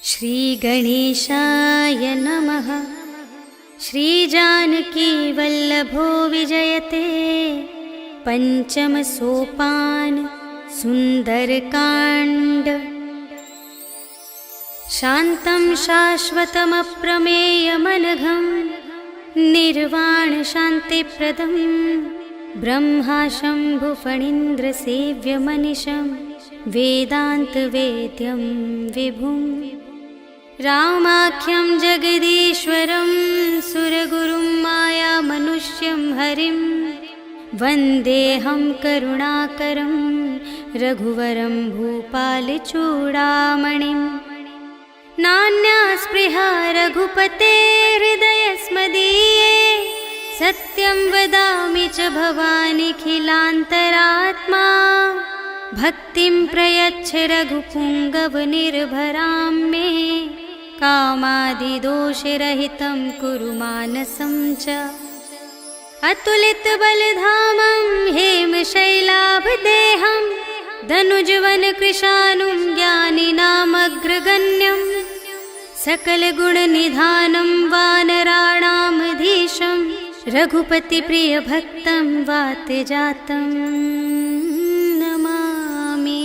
श्रीगणेशाय नमः। श्रीजानकी वल्लभो विजयते। पंचम सोपान सुंदरकांड। शान्तं शाश्वतमप्रमेयमनघं निर्वाण शान्तिप्रदं ब्रह्मा शम्भुफणीन्द्रसेव्यमनिशं वेदान्तवेद्यं विभुं रामाख्यं जगदीश्वरं सुरगुरुं मायामनुष्यं हरिं वन्देऽहं करुणाकरं रघुवरं भूपालचूडामणिं। नान्या स्पृहा रघुपते हृदयस्मदीये सत्यं वदामि च भवानिखिलान्तरात्मा। भक्तिं प्रयच्छ रघुपुङ्गवनिर्भरां मे कामादिदोषरहितं कुरु मानसं च। अतुलितबलधामं हेमशैलाभदेहं धनुजवनकृशानुं ज्ञानिनामग्रगण्यं सकलगुणनिधानं वानराणामधीशं रघुपतिप्रियभक्तं वातजातं नमामि।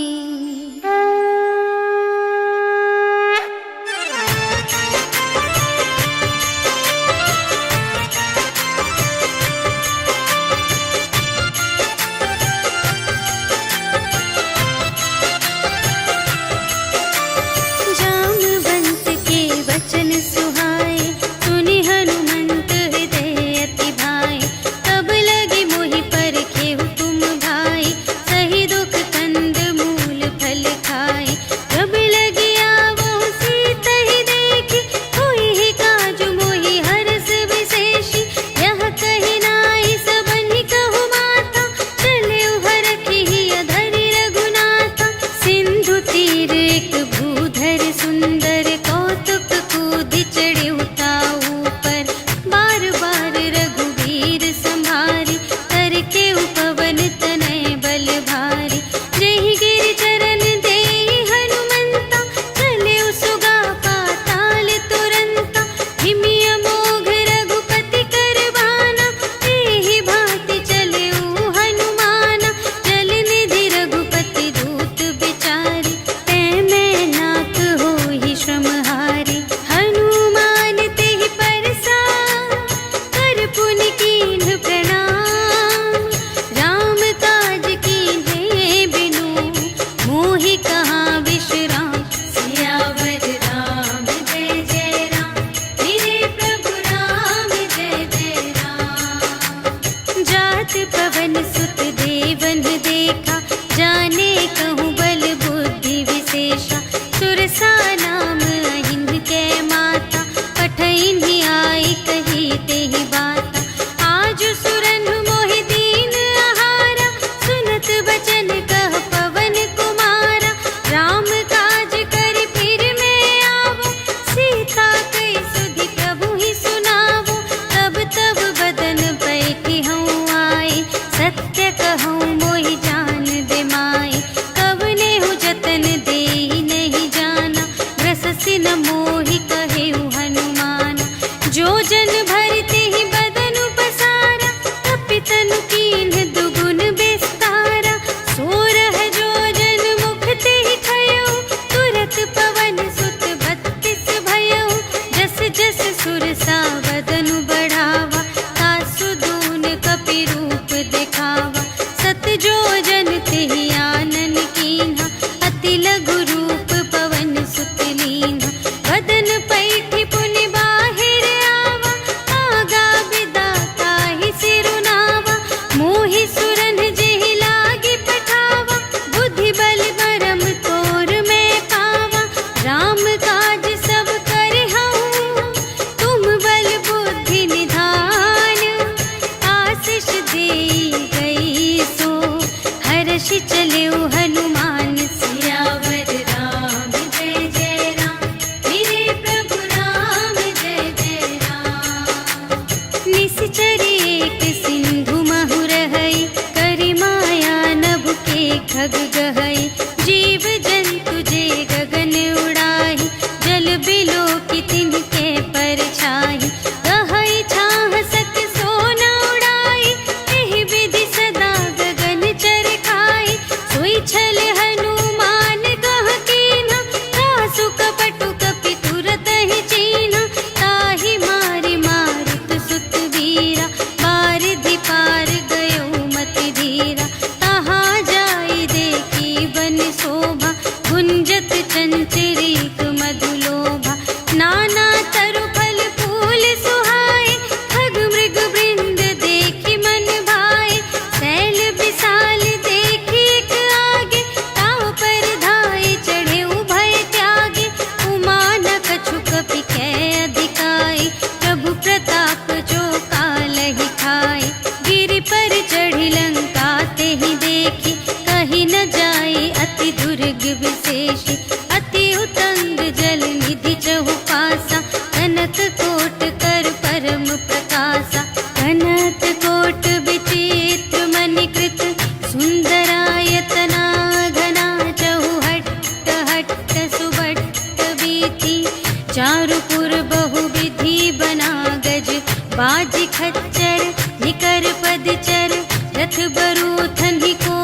चारुपुर बहुविधि बना गज, बाजी खच्चर निकर पदचर, रथ बरूथन ही को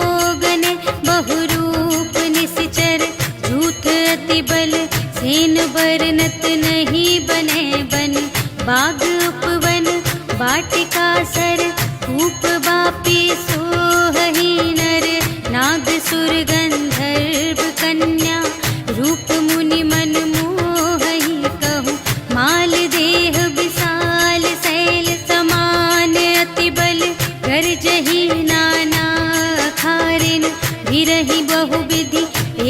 गने, बहुरूप निश्चर, झूठ अति बल सेन बरनत नहीं बने बन, बाग उपवन वाटिका सर, कूप बापी सोहही नर, नाग सुर गंधर्व कन्या, रूप मुनि मन मोहही कहूँ, माल देह विशाल शैल समान अति बल, गर्जही नाना अखारिन, भिरहि बहुविधि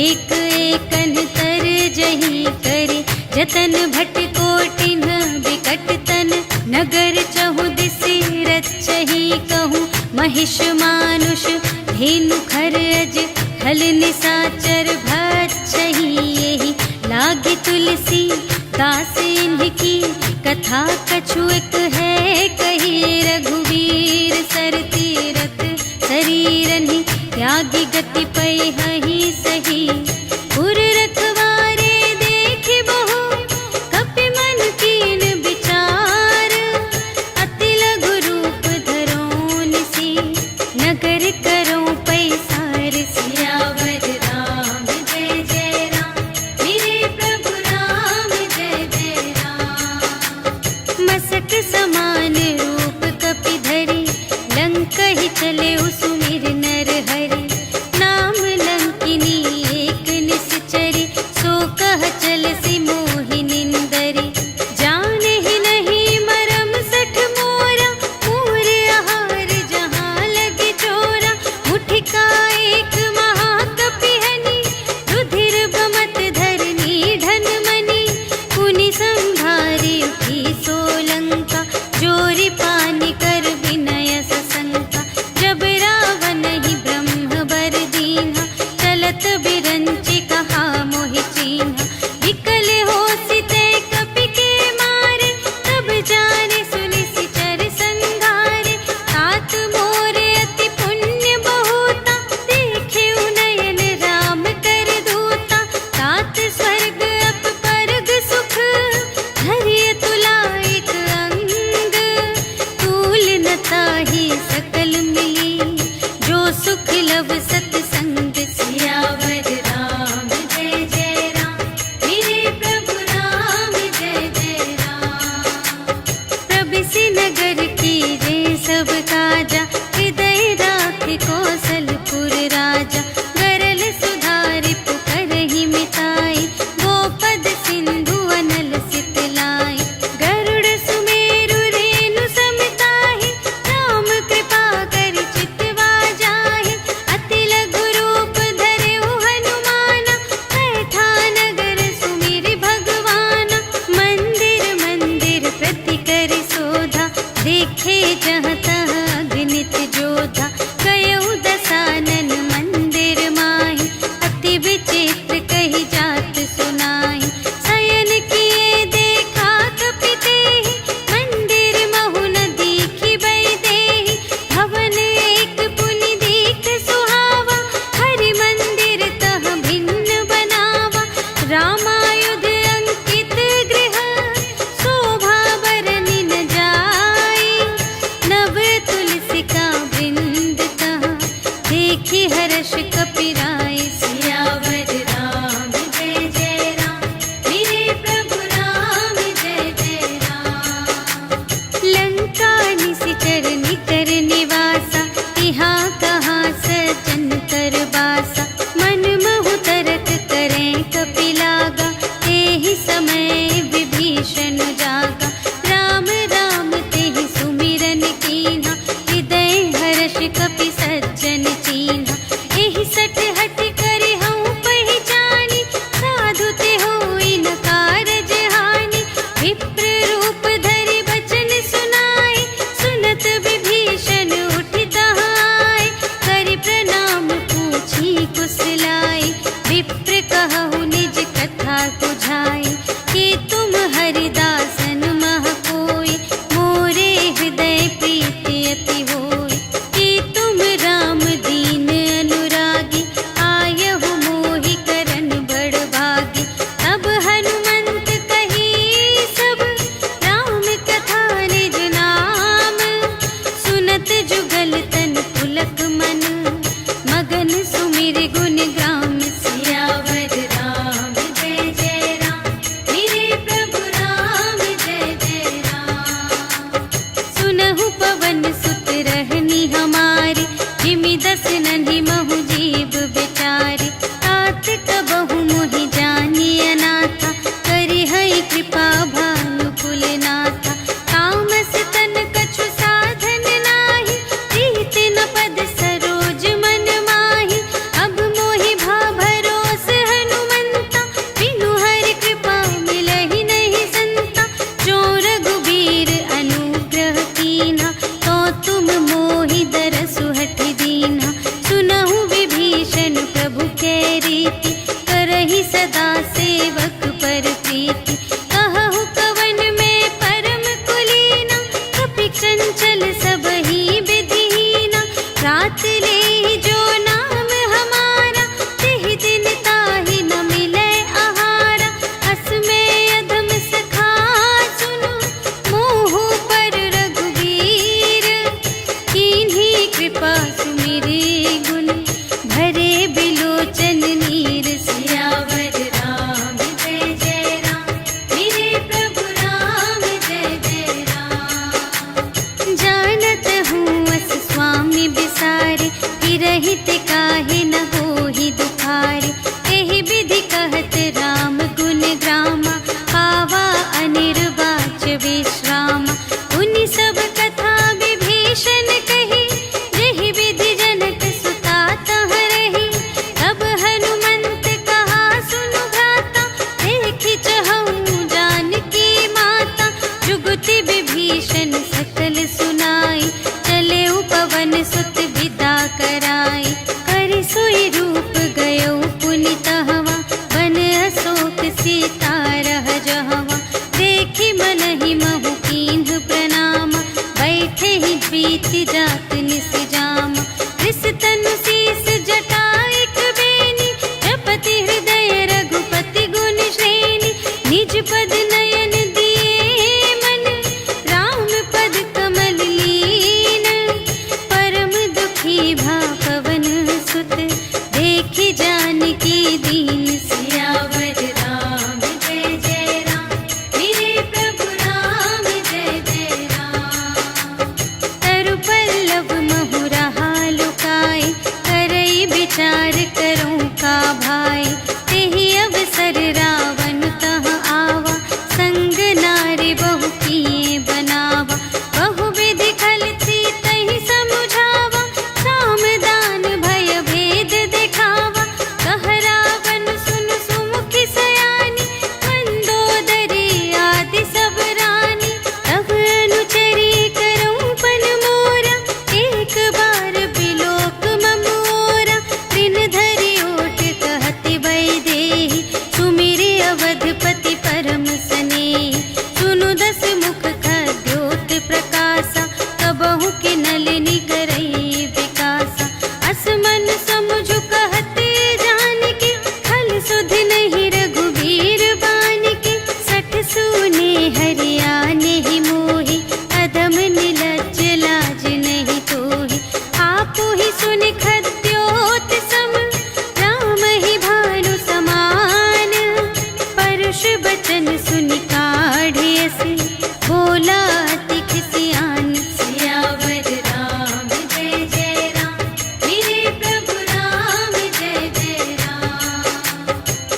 एक एकन तर जही करे, जतन भट कोटिन विकट तन, नगर चहु दिसि रचही कहूँ, महिष मानुष धेनु खर अज, हल निसाचर भक्षही यही, लागे तुलसी दास इनकी, कथा कछु एक है कही, रघुवीर सर तीरथ शरीरनि, त्यागी गति पै हहि सही, पुर रखवारे देखि बहु, कपि मन कीन विचार, अति लघु रूप धरो निसी, नगर करो पैसार, सियावर राम जय जय राम, मेरे प्रभु राम जय जय राम, मसक समान रूप कपि धरि, लंक ही चले सुमिर नर हरि, नाम लंकिनी एक निश्चरी, सो कह चल सी मोहि निंदरी, जाने ही नहीं मरम सठ मोरा, पूर आहार जहाँ लगे चोरा, मुठिका एक महाकपि हनि, रुधिर बमत धरनी ढन मनि, पुनि संभारी उठी सोलंका, जोरी पानी कर विनय सशंका, जब रावण ही ब्रह्म बर दीन्हा, चलत बिरंचि कहा मोहि चीन्हा, विकल होसि ते कपि के मारे, तब जाने सुनिसि चर संघारे, तात मोरे अति पुण्य बहुता, देखे नयन राम कर दूता, तात स्वर्ग अप परग सुख, धरिय तुला एक अंग, तूल न ताहि सकल मिली, जो सुख लव सतसंग, सियावर राम जय जय राम, मेरे प्रभु राम जय जय राम, प्रभिसि नगर कीजे सब काजा, हृदय राख कौशलपुर राजा, गरल सुधारि पुकारहि मिताई, गोपद सिंधु अनल सितलाई, गरुड़ सुमेरु रेणु समताहि, राम कृपा करि चितवा जाहि, अति लघु रूप धरेउ हनुमाना, बैठा नगर सुमिरि भगवाना, मंदिर मंदिर प्रति करि शोधा, देखे जहाँ तहाँ अगणित जोधा, गयउ दसानन मंदिर माहि, अति विचित्र कही जात सुनाहि, शयन किए देखा कपि तेहि, मंदिर महु न दीखि वैदेही, भवन एक पुनि दीख सुहावा, हरि मंदिर तह भिन्न बनावा, रामायुध अंकित गृह, शोभा बरनि न जाई, नव तुलसी का वृंद तहाँ, देखि हर्ष कपिराई, सियावर राम जय जय राम, मेरे प्रभु राम जय जय राम, लंका निशिचर निकर निवासा, यहाँ कहाँ सज्जन कर बासा, मन महु तरक करें कपि लागा, तेहि समय विभीषण जागा, राम राम तेहि सुमिरन कीन्हा, हृदय हर्ष कपि सज्जन चीन्हा, एहि सठ हठ करि हऊँ पहिचानी, साधु ते होई न कारज हानि, विप्र रूप धरि बचन सुनाए, सुनत विभीषण उठि तहाँ आए, करि प्रणाम पूछी कुशलाए, विप्र कहु निज कथा बुझाई, कि तुम हरिदासन मह कोई, मोरे हृदय प्रीति अति होई, कि तुम राम दीन अनुरागी, आयहु मोहि करन बड़ भागी, तब हनुमंत कही परुष बचन सुनि काढ़े असी, बोला अति खिसियान। सियावर राम जय जय राम, मेरे प्रभु राम जय जय राम।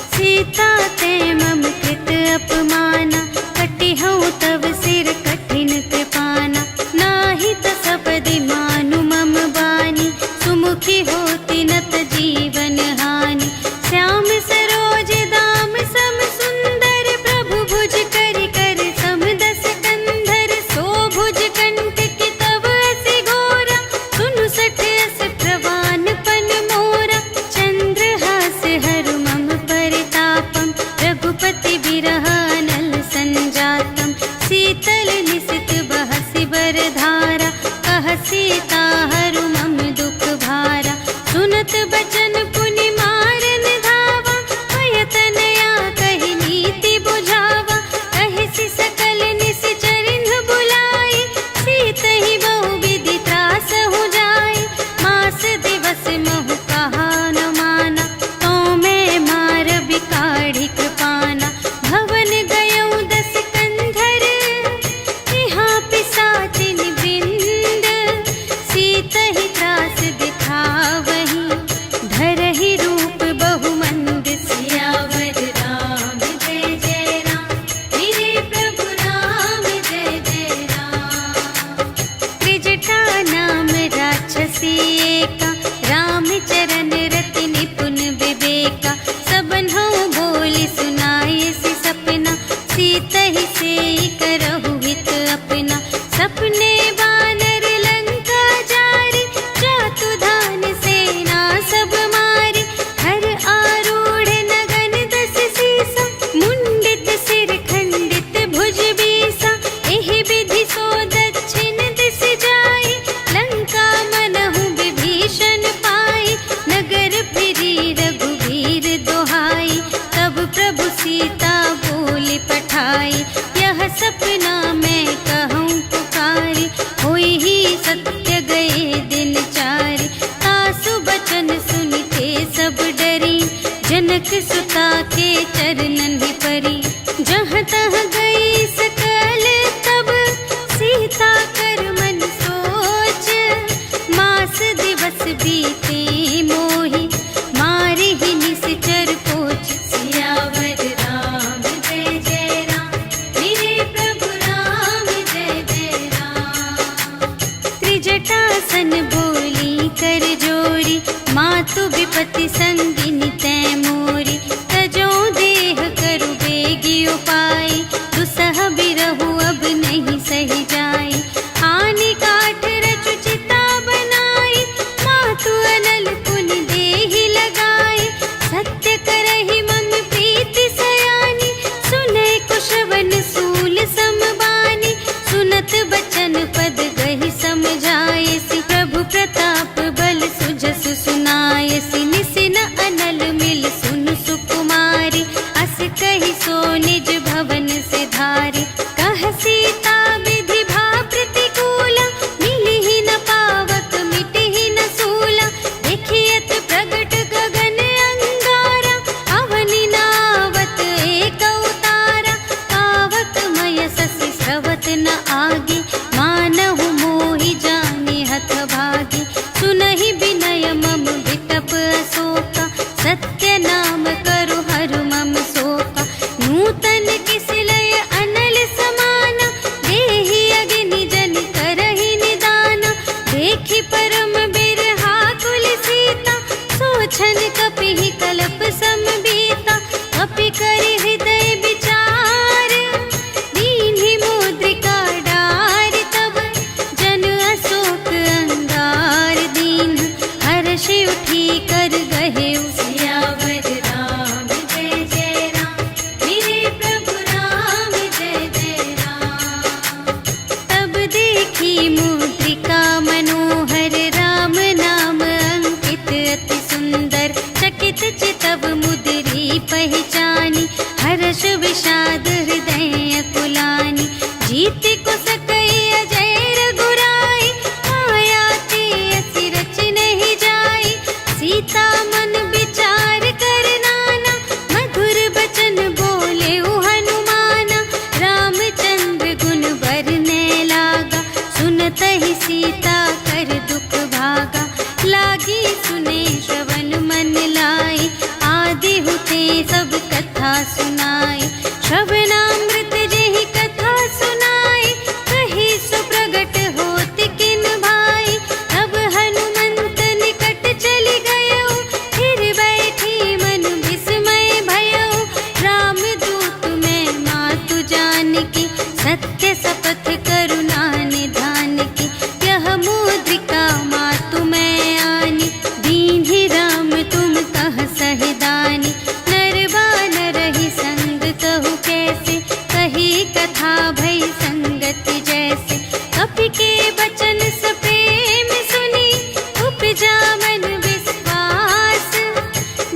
सीता ते मम कृत अपमाना, कटिहउँ तव सिर कठिन कृपाना। नाही त सपदि मानु मम बानी, सुमुखी होती नत जीवन हानि। श्याम सरोज दाम सम सुंदर, प्रभु भुज करि कर सम दस कंधर। सो भुज कंटक तब अस घोरा, सुनु सठ अस प्रवान पन मोरा। चंद्रहास हरु मम परितापम, रघुपति बिरह अनल संजातम। शीतल निसित बहसि बरधारा, कह सीता हरु मम दुख भारा। सुनत बचन पुनि मारन धावा, भय तनया कहि नीति बुझावा। कहिसि सकल निश्चरिन्ह बुलाई, सीतहि बहु विधि त्रासहु जाई। मास दिवस महु कहा न माना, तो मैं मारबि काढ़ि कृपाना। भवन गयउँ दस कंधर, यहाँ पिसाचिन वृंद। सीतहि त्रास दिखावहीं, धरहि रूप बहुमंद। सियावर राम जय जय राम, मेरे प्रभु राम जय जय राम। त्रिजटा नाम राक्षसी एका, राम चरण रति निपुण विवेका। सबन्हु बोली सुनाए सि सपना, सीतहि सेई करहु हित अपना। सपने बानर लंका जारी, जातु धान सेना सब मारी। हर आरूढ़ नगन दस सीसा, मुंडित सिर खंडित भुज बीसा। एहि विधि सो दक्षिण दिस जाई, लंका मनहु विभीषण पाई। नगर फिरी रघुवीर दोहाई, तब प्रभु सीता बोली पठाई। यह सपना मैं कहूँ पुकारी, होई ही सत्य गए दिन चारि। तासु बचन सुनिते सब डरी, जनक सुता के चरणन ही परी। जहाँ तहाँ गई सकल तब, सीता कर मन सोच। मास दिवस बीते मोहि, मारे ही निश्चर कोच। सियावर राम जय जय राम, मेरे प्रभु राम जय जय राम। त्रिजटासन बोली कर जोरी, मातु विपति संगिनी तै मोरी। तजो देह करु बेगी उपाय, दुसह बिरहु अब नहीं सही जाई। आनी काठ रचु चिता बनाई, मातु अनल पुनि देहि लगाई। सत्य करहि मम प्रीति सयानी, सुनै कुशवन सूल समबानी। सुनत बचन पद गहि समझायसि, प्रभु प्रताप बल सुजसु सुनायसि। निसिन अनल मिल सुनु सुकुमारी, अस कहि सो निज भवन से धारी। कह सीता विधि भा प्रतिकूला, मिलिहि न पावक मिटिहि न सूला। देखियत प्रगट गगन अंगारा, अवनि नावत एक उतारा। पावक मय ससि स्रवत न आगे, मानहु मोहि जानि हथ भागी। सुनहि विनय मम विटप अशोका, सत्य नाम करु हरु मम शोका। नूतन किसिलय अनल समाना, देहि अग्नि जन करहि निदाना। देखि परम बिरहा कुल सीता, सोचन कपिहि कलप समबीता। कपि करि हृदय विचार, दीन्हि मुद्रिका डार। तब जन अशोक अंगार दीन, हर्षि उठी कर गहेउ। सियावर राम जय जय राम, मेरे प्रभु राम जय जय राम। तब देखी मुद्रिका मनोहर, राम नाम अंकित अति सुंदर। चकित चितव मुद्री पहचानी, हर्ष विषाद हृदय अकुलानी। जीत को सकई अजय रघुराई, माया ते असि रच नहीं जाई। सीता मन विचार कर नाना, मधुर बचन बोले समाये। श्रवणामृत जेहि कथा सुनाई, कही सो प्रगट होत किन भाई। तब हनुमंत निकट चली गयो, फिर बैठी मन विस्मय भयो। राम दूत मैं मातु जानकी, सत्य शपथ करुणा निधान की। यह मुद्रिका मातु मैं आनी, दीन्हि राम तुम कह सहिदानी। नर बानर ही संग कहु कैसे, कही कथा भई संगति जैसे। कपि के बचन सप्रेम सुनी, उपजा मन विश्वास।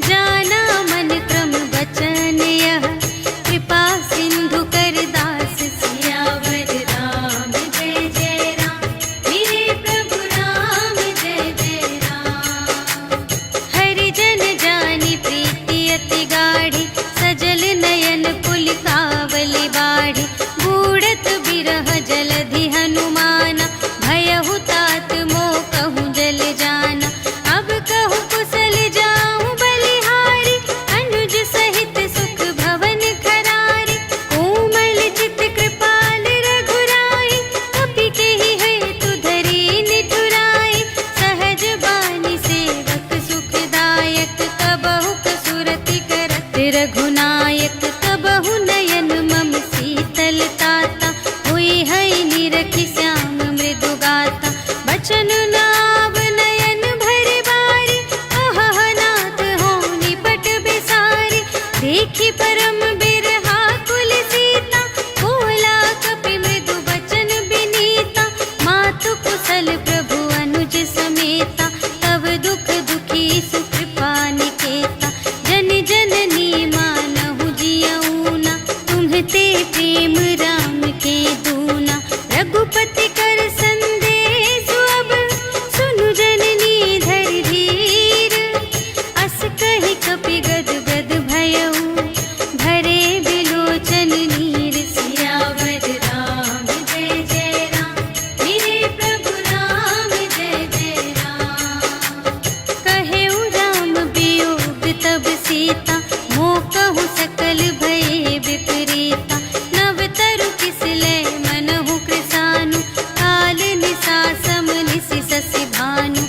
जाना मन क्रम बचन यह, कृपा सिंधु कर दास। सियावर राम जय जय राम, मेरे प्रभु राम जय जय राम। हरि जन जानी प्रीति अति गाढ़ी, सजल नयन पुलिकावली बाढ़ी। बूढ़त बिरह जलधि हनुमाना, भयहु तात मोह कहूँ जल जाना। अब कहूँ कुशल जाऊँ बलिहारी, अनुज सहित सुख भवन खरारी। कोमल चित कृपाल रघुराई, कपि केहि हेतु धरी निठुराई। सहज बानी सेवक सुखदायक, कबहु कसुरति करत रघुनायक। कबहु नयन मम शीतल ताता, हुई है निरखि श्याम मृदु गाता। बचन नाव नयन भरि बारी, अहह नाथ हों निपट बिसारी। देखि परम बिरहा कुल सीता, बोला कपि मृदु बचन बिनीता। मातु कुशल प्रभु अनुज समेता, तब दुख दुखी सुकृपा निकेता। जन जननी मानहु जियऊना, तुम्हते प्रेम राम के दूना। रघुपति कर संदेश अब, सुनु जननी धरि धीर। अस कहि कपि गद गद भयऊ, भरे बिलोचन नीर। सियावर राम जय जय राम, मेरे प्रभु राम जय जय राम। कहेउ राम वियोग तब सीता, मोह कहु सकल भये विपरीता। नव तरु किसले मनहु कृसानु, काल निसा सम निसि शशि भानु।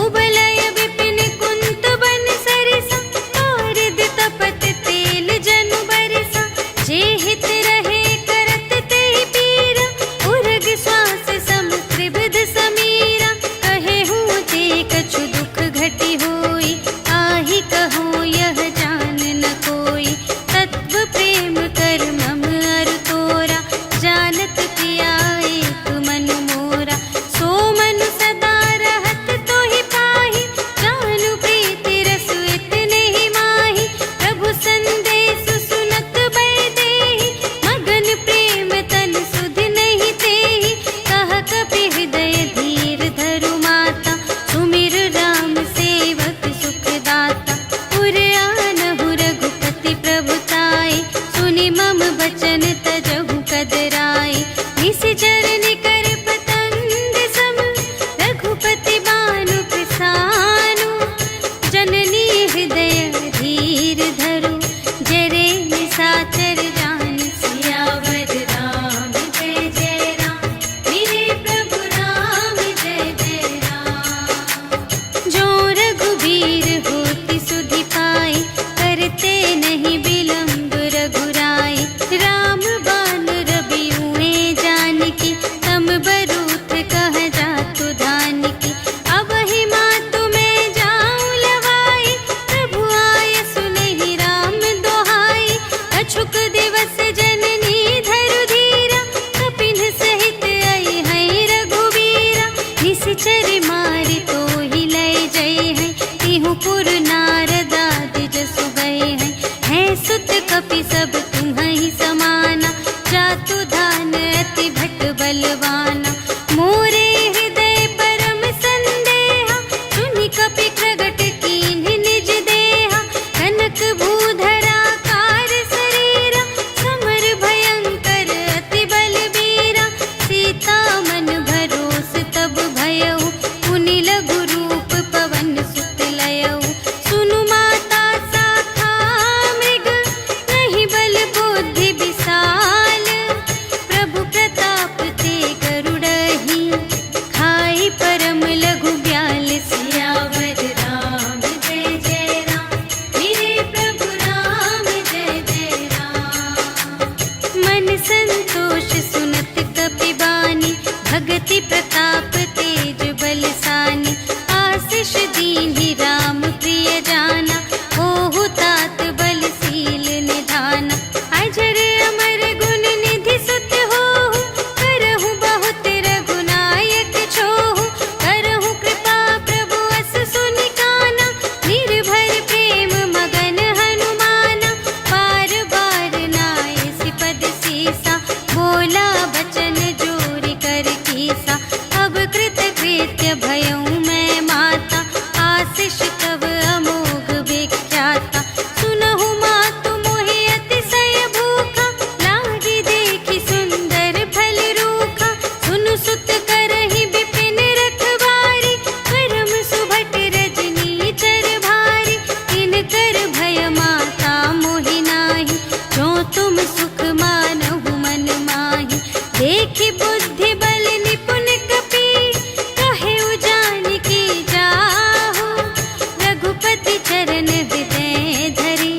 उबलय विपिन कुंत बन सरिसा, पारद तपत तेल जनु बरसा। जे हित रहे करत तेहि पीरा, उरग श्वास सम त्रिविध समीरा। कहेहु ते कछु दुख घटी होई, आहि कहो यह जान न कोई। तत्व प्रेम कर मम अरु तोरा, जानत किया एक मन मोरा। सो मनु सदा रहत तोहि पाहि, जानु प्रीति रसु इतने ही माहि। प्रभु संदेश सुनत बै देहि, मगन प्रेम तन सुध नहीं तेहि। कह कपि हृदय धीर धरु माता, सुमिर राम सेवक सुखदाता। पुर आनहु रघुपति प्रभुताई, सुनि मम बचन तजहु कदराई। निशिचर निकर पतंग सम, रघुपति बानु कृसानु। जननी हृदय धीर धरु, जरे निशाचर जान। सियावर राम जय जय राम, मेरे प्रभु राम जय जय राम। जो रघुबीर होति सुधि पाई, करते नहीं विलंब रघुराई। राम बान रबियुए जानकी, तम बरूथ कह जातु धानकी। अब ही मातु मैं जाऊं लवाई, प्रभु आय सुनहि राम दोहाई। अछुक दिवस जननी धरु धीरा, कपिन सहित आई है रघुबीरा। निशिचर मारि तोहि लय जय है, तिहु पुर नारद आदि जसु गए हैं। है सुत कपि सब तुम्हि समाना, जातु धान अति भट बलवाना। मोरे हृदय परम संदेहा, सुनि कपि प्रगट कीन्हि निज देहा। कनक भूधरा कार शरीरा, समर संतोष सुनत कपिबानी, भगति प्रताप तेज बलसानी। आशीष दीन्हि राम प्रिय जाना, होहु तात बलशील निधाना। अजर अमर गुण निधि सुत होहु, करहु बहुत रघुनायक छोहु। करहु कृपा प्रभु अस सुनि काना, निर्भय प्रेम मगन हनुमाना। बार बार नाय सिपद सीसा, बोला बचन जोरि कर कीसा। अब कृत कृत्य भयउ मैं माता, आशीष तब अमोघ विख्याता। सुनहु मातु मोहि अतिशय भूखा, लागी देखि सुंदर फल रूखा। सुनु सुत करहि विपिन रखवारी, परम सुभट रजनी चर भारी। तिनकर भय माता मोहि नाही, जो तुम सुख मानहु मन माही। देखि बुद्धि बल निपुण कपि, कहेउ जानकी जाहु। रघुपति चरण हृदय धरि,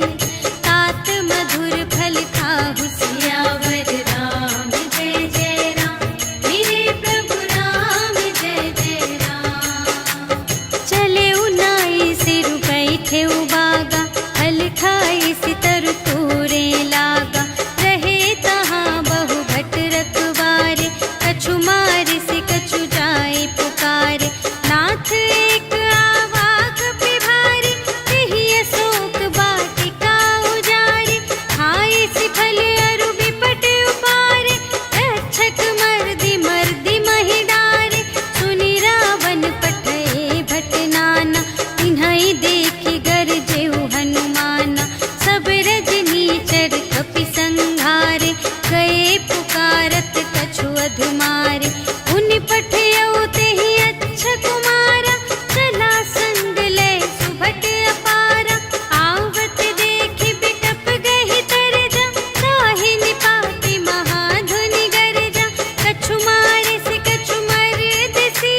तात मधुर फल खाहु। सियावर राम जय जय राम, मेरे प्रभु राम जय जय राम। चले उनाई सिर बैठे उबागा, फल खाई सितर तोरे लागा। रहे तहाँ बहु भट रखवारे, कछु मारे से कछु जाए पुकारे। नाथ एक आवाक पिभारी, तेहि अशोक वाटिका उजारी। खाए सि फल अरु बिपट उपारे, रक्षक मर्दि मर्दि महि डारे। सुनि रावण पठए भट नाना, तिन्हइ देखि गरजेउ हनुमाना। सब रजनी चर कपि संघारे, गए पुकारत कछु अधमारे। उनि पठयउ तेहि अच्छा कुमारा, चला संग लय सुभट अपारा। आवत देखि बिटप गहि तरजा, ताहि निपाति महाधुनि गरजा। कछु मारे से कछु मरदसी,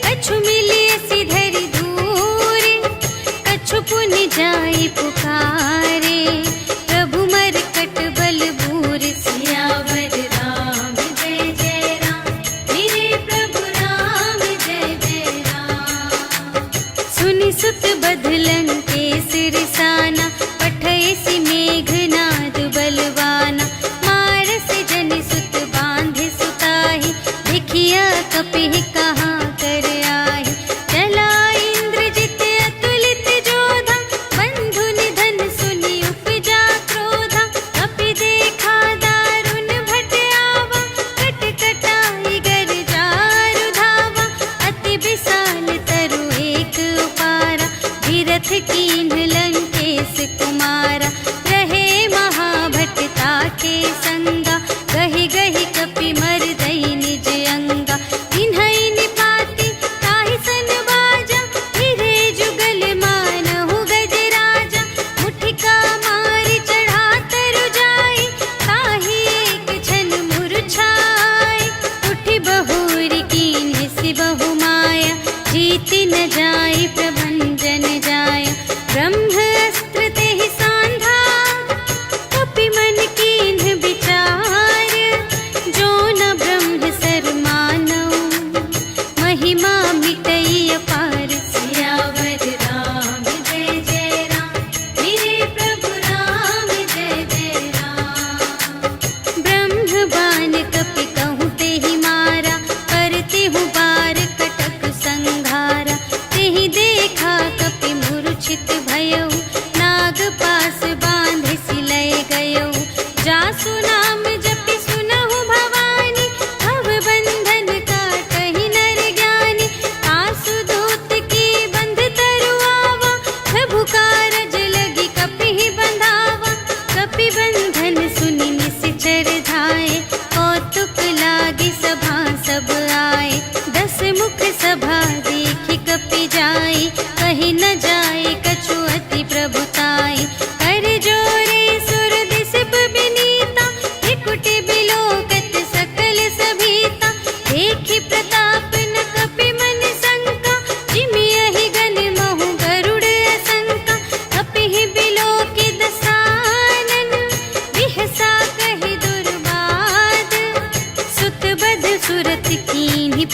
कछु मिलियसि धरि दूरे। कछु पुनि जाई पुकारे, प्रभु मरकट बल बूर। सियावर राम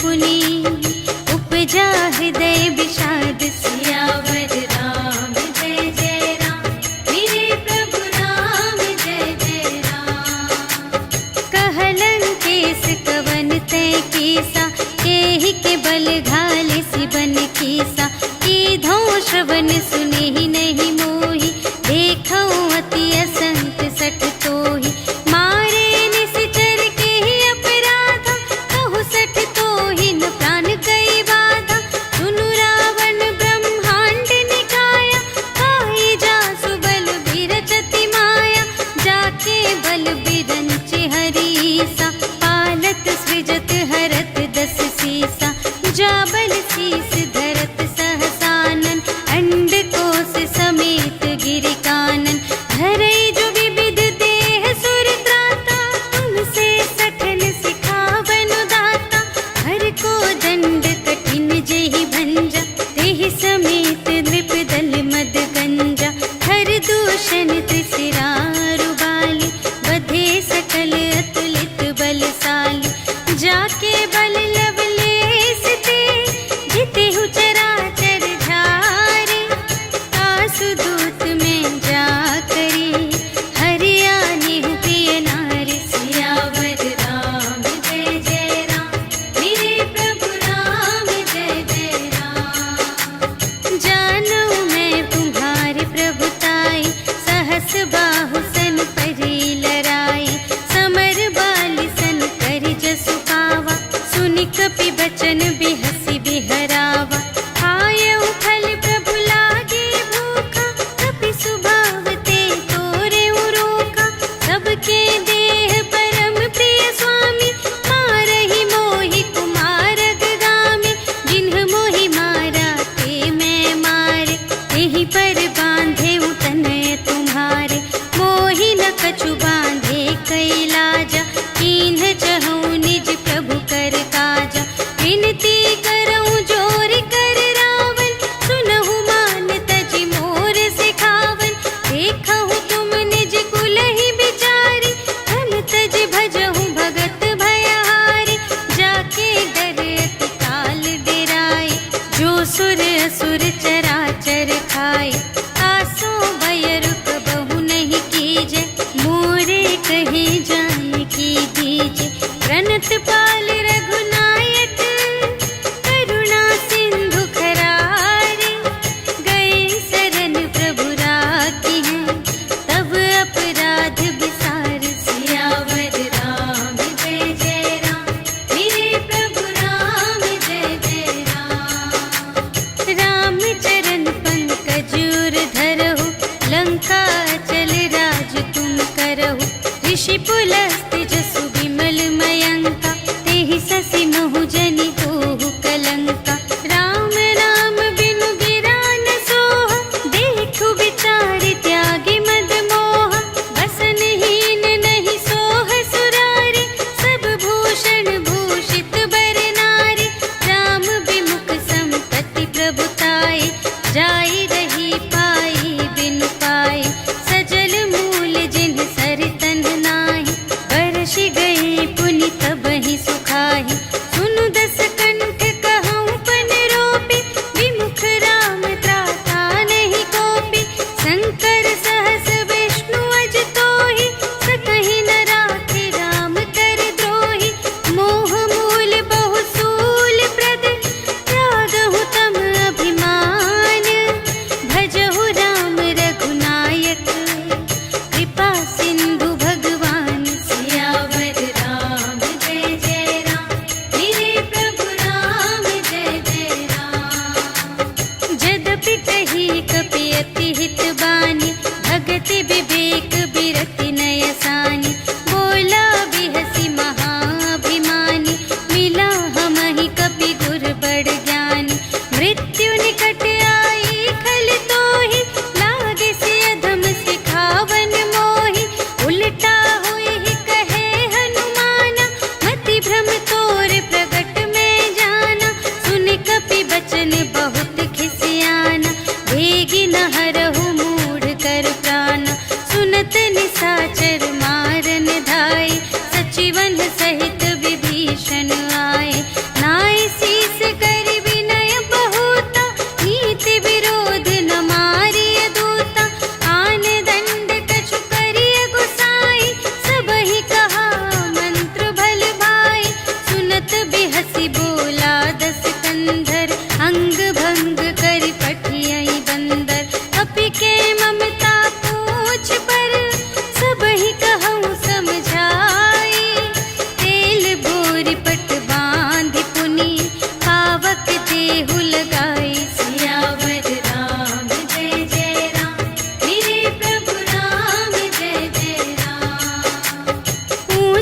पुनि उपजा हृदय विषाद। सियावर राम जय जय राम, मेरे प्रभु राम जय जय राम। कहलन केस कवन तय केसा, केहि के बल घाले सिबन कीसा। कीधो श्रवण सुने ही नहीं मोहि, देखो अति असंत सठ तोहि। मारे निश्चर के ही अपराधा, कहु सठ तोहि न प्राण कई बाधा। सुनु रावण ब्रह्मांड निकाया, काई जासु बल बिरचति माया। जाके बल बिरंचि हरीसा, पालत सृजत हरत दस सीसा। जा बल शीस धरत सहसानन, अंड कोश समेत गिरि कानन। धरई जो विविध देह सुर त्राता, तुमसे सठन सिखावन दाता। हर को दंड कठिन जेहि भंजा, तेहि समेत नृप दल मद गंजा। हर दूषण त्रिसिरारु बाली, बधे सकल अतुलित बलशाली। जाके बल लवलेस ते, जितेहु चराचर झारे। आसु दूत में जा करे, हरियाने प्रिय नारी। सियावर राम जय जय राम, मेरे प्रभु राम जय जय राम। जानू मैं तुम्हारे प्रभुताई, सहस बाहु सन परी लराई। समर बाली सन करि जसु पावा, सुनि कपि बचन बिहसि बिहरावा। आयउ फल प्रभु लागे भूखा, कपि स्वभाव ते तोरेउ रोका। सबके देह परम प्रिय स्वामी, मारहि मोहि कुमारग गामी। जिन्ह मोहि मारा ते मैं मारे, तेहि पर बांधे तनय तुम्हारे। मोहि न कछु बांधे कैलाजा, कीन्ह चहु निज प्रभु कर काजा। विनती करऊं जोर कर रावण, सुनहु मान तजि मोर सिखावन। देखहु तुम निज कुल ही बिचारी, धन तज भजहु भगत भयहारी। जाके डर अति काल डेराए, जो सुर असुर चराचर खाए। आसो भय रुक बहु नहीं कीजे, मोरे कहे जाए की दीजे। प्रणत पाल रघुनायक, करुणा सिंधु खरारे। गए शरण प्रभु राखी हैं, तब अपराध विसार। सियावर राम जय जय राम, मेरे प्रभु राम जय जय राम। राम चरण पंकज उर धरहु, लंका चल राज तुम करहु। ऋषि पुलस्त्य जसु विमल मयंका, तेहि ससि महु जनि होहु कलंका। राम नाम बिनु गिरा न सोहा, देखु विचारि त्यागी मद मोहा। बसनहीन नहीं सोह सुरारी, सब भूषण भूषित बर नारी। राम विमुख संपत्ति प्रभुताई, जाई रही पाई बिनु पाई। सजल मूल जिन्ह सर तन नाही, बरषि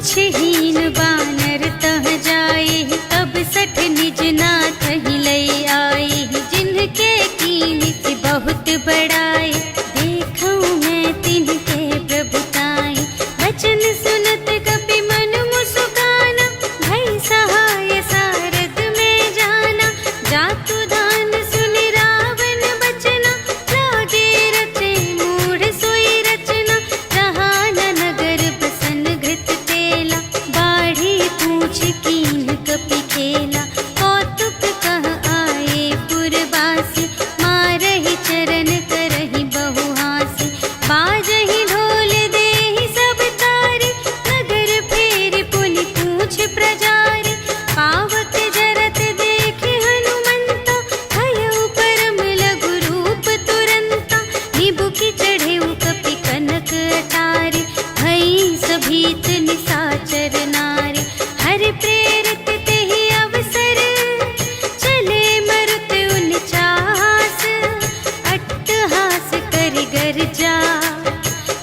पूछहीन बानर तह जाए, तब सठ निज नाथ ही लई आए। जिनके कीन की बहुत बड़ाई, देखूं मैं तिनके प्रभुताई। वचन सुनत कपि मन मुस्काना, भई सहाय सारद में जाना। जातु दान सुनि रावण बचना, लागे रचे मूढ़ सोई रचना। जहान नगर बसन घृत तेला, बाढ़ी पूछ कीन कपि खेला। कौतुक कह आए पुरवासी, मारहि चरण करहि बहुहासी। बाजहि ढोल देहि सब तारी, नगर फेरि पुनि पूछ प्रजारी। पावक जरत देखि हनुमंता, भयउ परम लघु रूप तुरंता। निबुकि चढ़ेउ कपि कनक अटारी, भई सभीत निसाचर नारी। हरि प्रेरित तेहि अवसर, चले मरुत उनचास। अट्टहास करि गर्जा,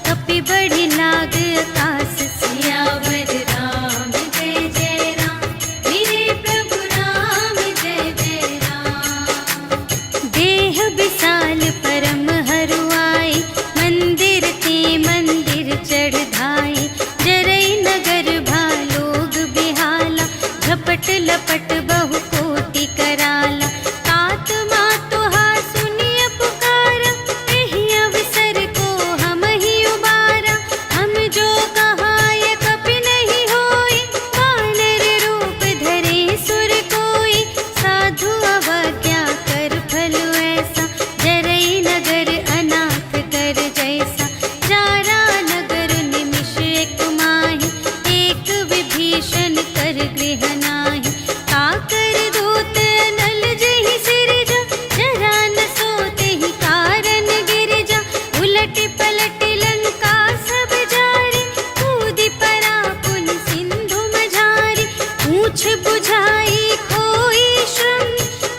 कपि बढ़ि लाग आकाश। सियावर राम जय जय राम, मेरे प्रभु राम जय जय राम। देह विशाल परम हरुआई, मंदिर ते मंदिर चढ़ धाई। जरई नगर भालोग बिहाला, झपट लपट बहु कोटि कराला। तात मातु हा सुनिय पुकारा, एहि अवसर को हम ही उबारा। हम जो कहाय कपि नहीं होई, वानर रूप धरे सुर कोई। साधु अवज्ञा कर फल ऐसा, जरई नगर अनाथ कर जैसा। जारा नगर निमिष एक माहि, एक विभीषण कर गृह नाही। काकर दूत नल जहि सिरजा, जरा न सोते ही कारण गिरजा। उलटि पलटि लंका सब जारी, कूदि परा पुनि सिंधु मझारी। पूछ बुझाई खोई श्रम,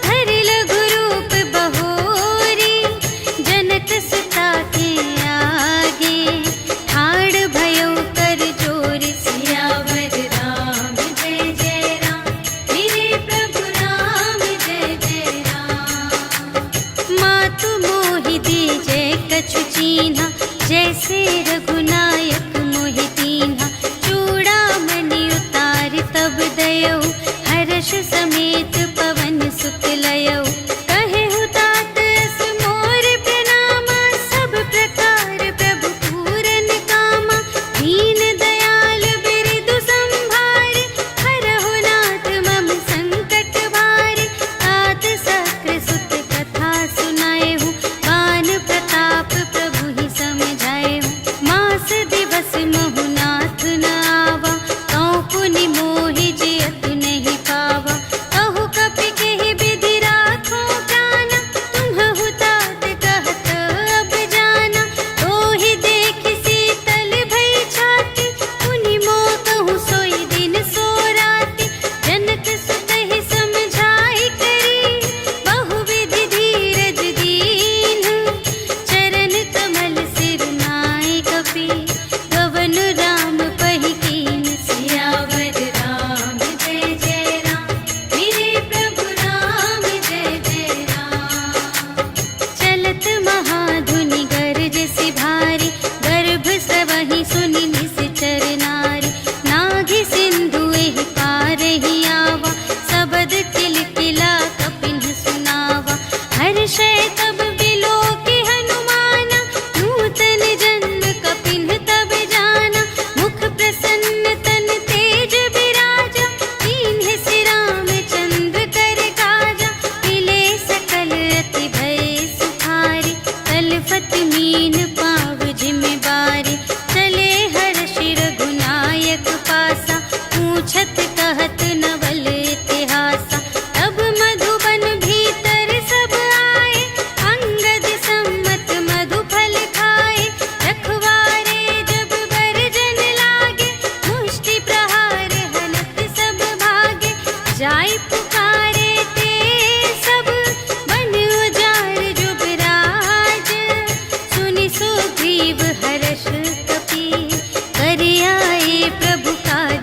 धरि लघु रूप बहोरी। जनक सुता के आगे, ठाड़ भयउ कर जोरी। सियावर राम जय जय राम, मेरे प्रभु राम जय जय राम। मातु मोहि दीजे कछु चीन्हा, जैसे रघुनायक मोहि दीन्हा। चूड़ामणि उतारि तब दयौ, हर्ष समेत पवन सुत लयौ। कहेहु तात अस मोर प्रणामा, सब प्रकार प्रभु पूरन कामा। दीन दयाल बिरदु संभारे, हरहु नाथ मम संकट भारे। तात सक्र सुत कथा सुनाएहु, बान प्रताप प्रभु ही समझाएहु। मास दिवस महु नाथ न आवा, तौ पुनि मोहि जियतु नहीं पावा। कहु कपि केहि विधि राखो प्राणा, तुम्हहु तात कहत अब जाना। तोहि देखि शीतल भई छाती, पुनि मोह कहूँ सोई दिन सो राति। जनक सुतहि समझाई करी, बहुविधि धीरज दीन्ह। चरण कमल सिर नाय कपि, गवन राम पहि कीन। सियावर राम जय जय राम, मेरे प्रभु राम जय जय राम। चलत महाधुनि गरजसि भारी, गर्भ स्रवहि सुनि निश्चर नारी। नाघि सिंधु एहि पारहि आवा, सबद किलकिला कपिन्ह सुनावा। हर्षै तब बिलोकि हनुमाना, नूतन जन्म कपिन्ह तब जाना। मुख प्रसन्न तन तेज बिराजा, कीन्हे सि रामचंद्र कर काजा। मिले सकल अति भय सुखारी, तलफत मीन पाव जिमि बारी। चले हर्षि रघुनायक पासा, पूछत कहत नवल इतिहासा। तब मधुबन भीतर सब आए, अंगद सम्मत मधु फल खाए। रखवारे जब बरजन लागे, मुष्टि प्रहार हनत सब भागे। जाय पुकारे ते सब, बन उजाड़ जुबराज। सुनि सुग्रीव हर्ष कपि, कर आए प्रभु काज।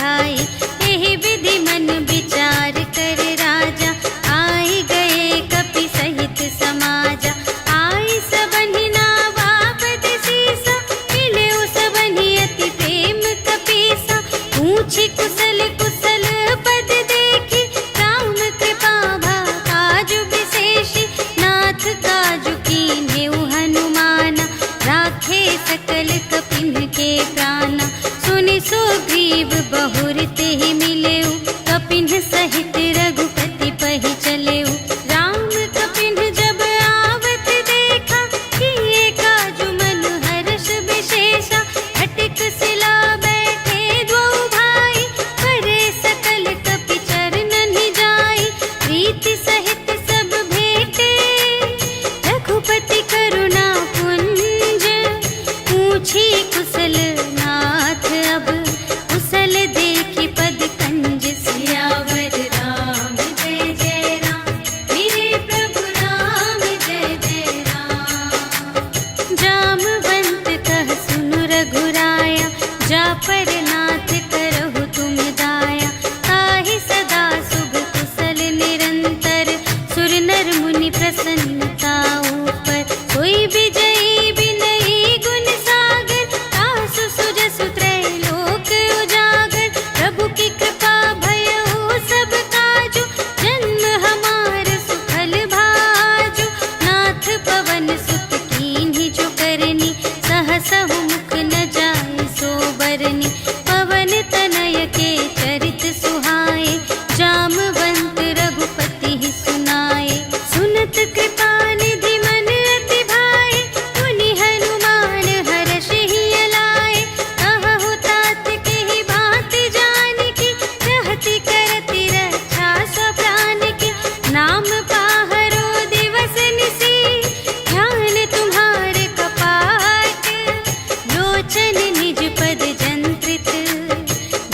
बुझाई। यही विधि मन विचार कर राजा, आई गए कपि सहित समाजा। आई सबनि नावा पद सीसा, मिले सबनि अति प्रेम कपीसा। पूछी कुशल कुशल पद देखी, राम कृपा भा काजु विशेषी। नाथ काजु कीन्हेउ हनुमाना, राखे सकल कपिन के प्राणा। सुनि सुग्रीव बहुर तेहि मिलेउ, कपिन सहित रघुपति पहि चलेउ। राम कपिन जब आवत देखा, किए काजु मन हर्ष विशेषा। हटिक सिला बैठे द्वौ भाई, करे सकल कपि चरणनि जाई। प्रीति सहित सब भेटे, रघुपति करुणा पुंज। पूछी कुशल नाथ अब, कुशल देखी पद कंज। सियावर राम जय जय राम, मेरे प्रभु राम जय जय राम। जामवंत कह सुनु रघुराया, जा पर नाथ करहु तुम दाया। ताहि सदा शुभ कुशल निरंतर, सुर नर मुनि प्रसन्नता ऊपर। सोई विजयी विनयी गुण सागर, तासु सुजसु त्रैलोक उजागर। प्रभु की कृपा भयउ सब काजु, जन्म हमार सुफल भाजु। नाथ पवन सुत कीन्हि जो करनी, सहसहु मुख न जाय सो बरनी। पवन तनय के चरित सुहाए, जामवंत रघुपति ही सुनाए। सुनत कृपा निधि मन अति भाए, मुनि हनुमान हर्षि अलाए। कहहु तात केहि बात जानकी, रहति करति रक्षा सब प्राण की। नाम पाहरो दिवस निसी, ध्यान तुम्हारे कपाट। लोचन निज पद जंत्रित,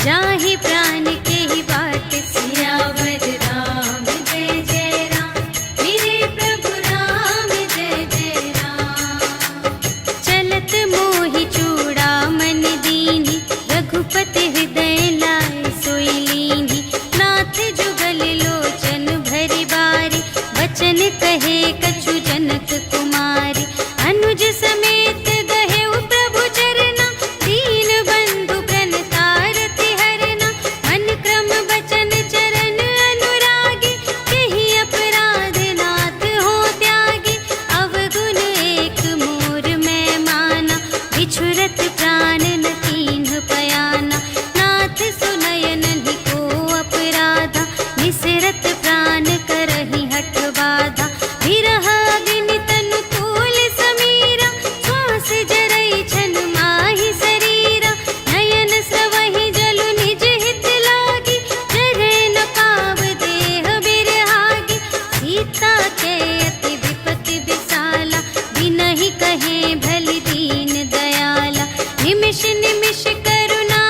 जाहि प्राण केहि बाट। सियावर राम जय जय राम, मेरे प्रभु राम जय जय राम। चलत मोहि चूड़ामणि दीन्हि, रघुपति हृदय लाए सोई लीन्हि। नाथ जुगल लोचन भरि बारी, वचन कहे कछु जनक कुमारी। अनुज समेत गहेउ प्रभु चरना, दीन बंधु प्रणतारति हरना। मन क्रम बचन चरण अनुरागी, केहि अपराध नाथ हो त्यागी। अवगुण एक मोर मैं माना, बिछुरत प्राण न कीन्ह पयाना। नाथ सुनय नहि को अपराधा, निसरत प्राण करहि हठ बाधा। विरह अग्नि तनु तूल समीरा, श्वास जरई छन माहि शरीरा। नयन स्रवहि जलु निज हित लागी, जरै न पाव देह बिरहागी। सीता के अति विपति विसाला, बिनहि कहे भलि दीन दयाला। निमिष निमिष करुणा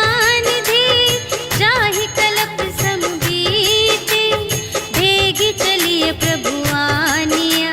निधि, जाहि कलप सम बीति। भेगी चलिए प्रभु आनिया,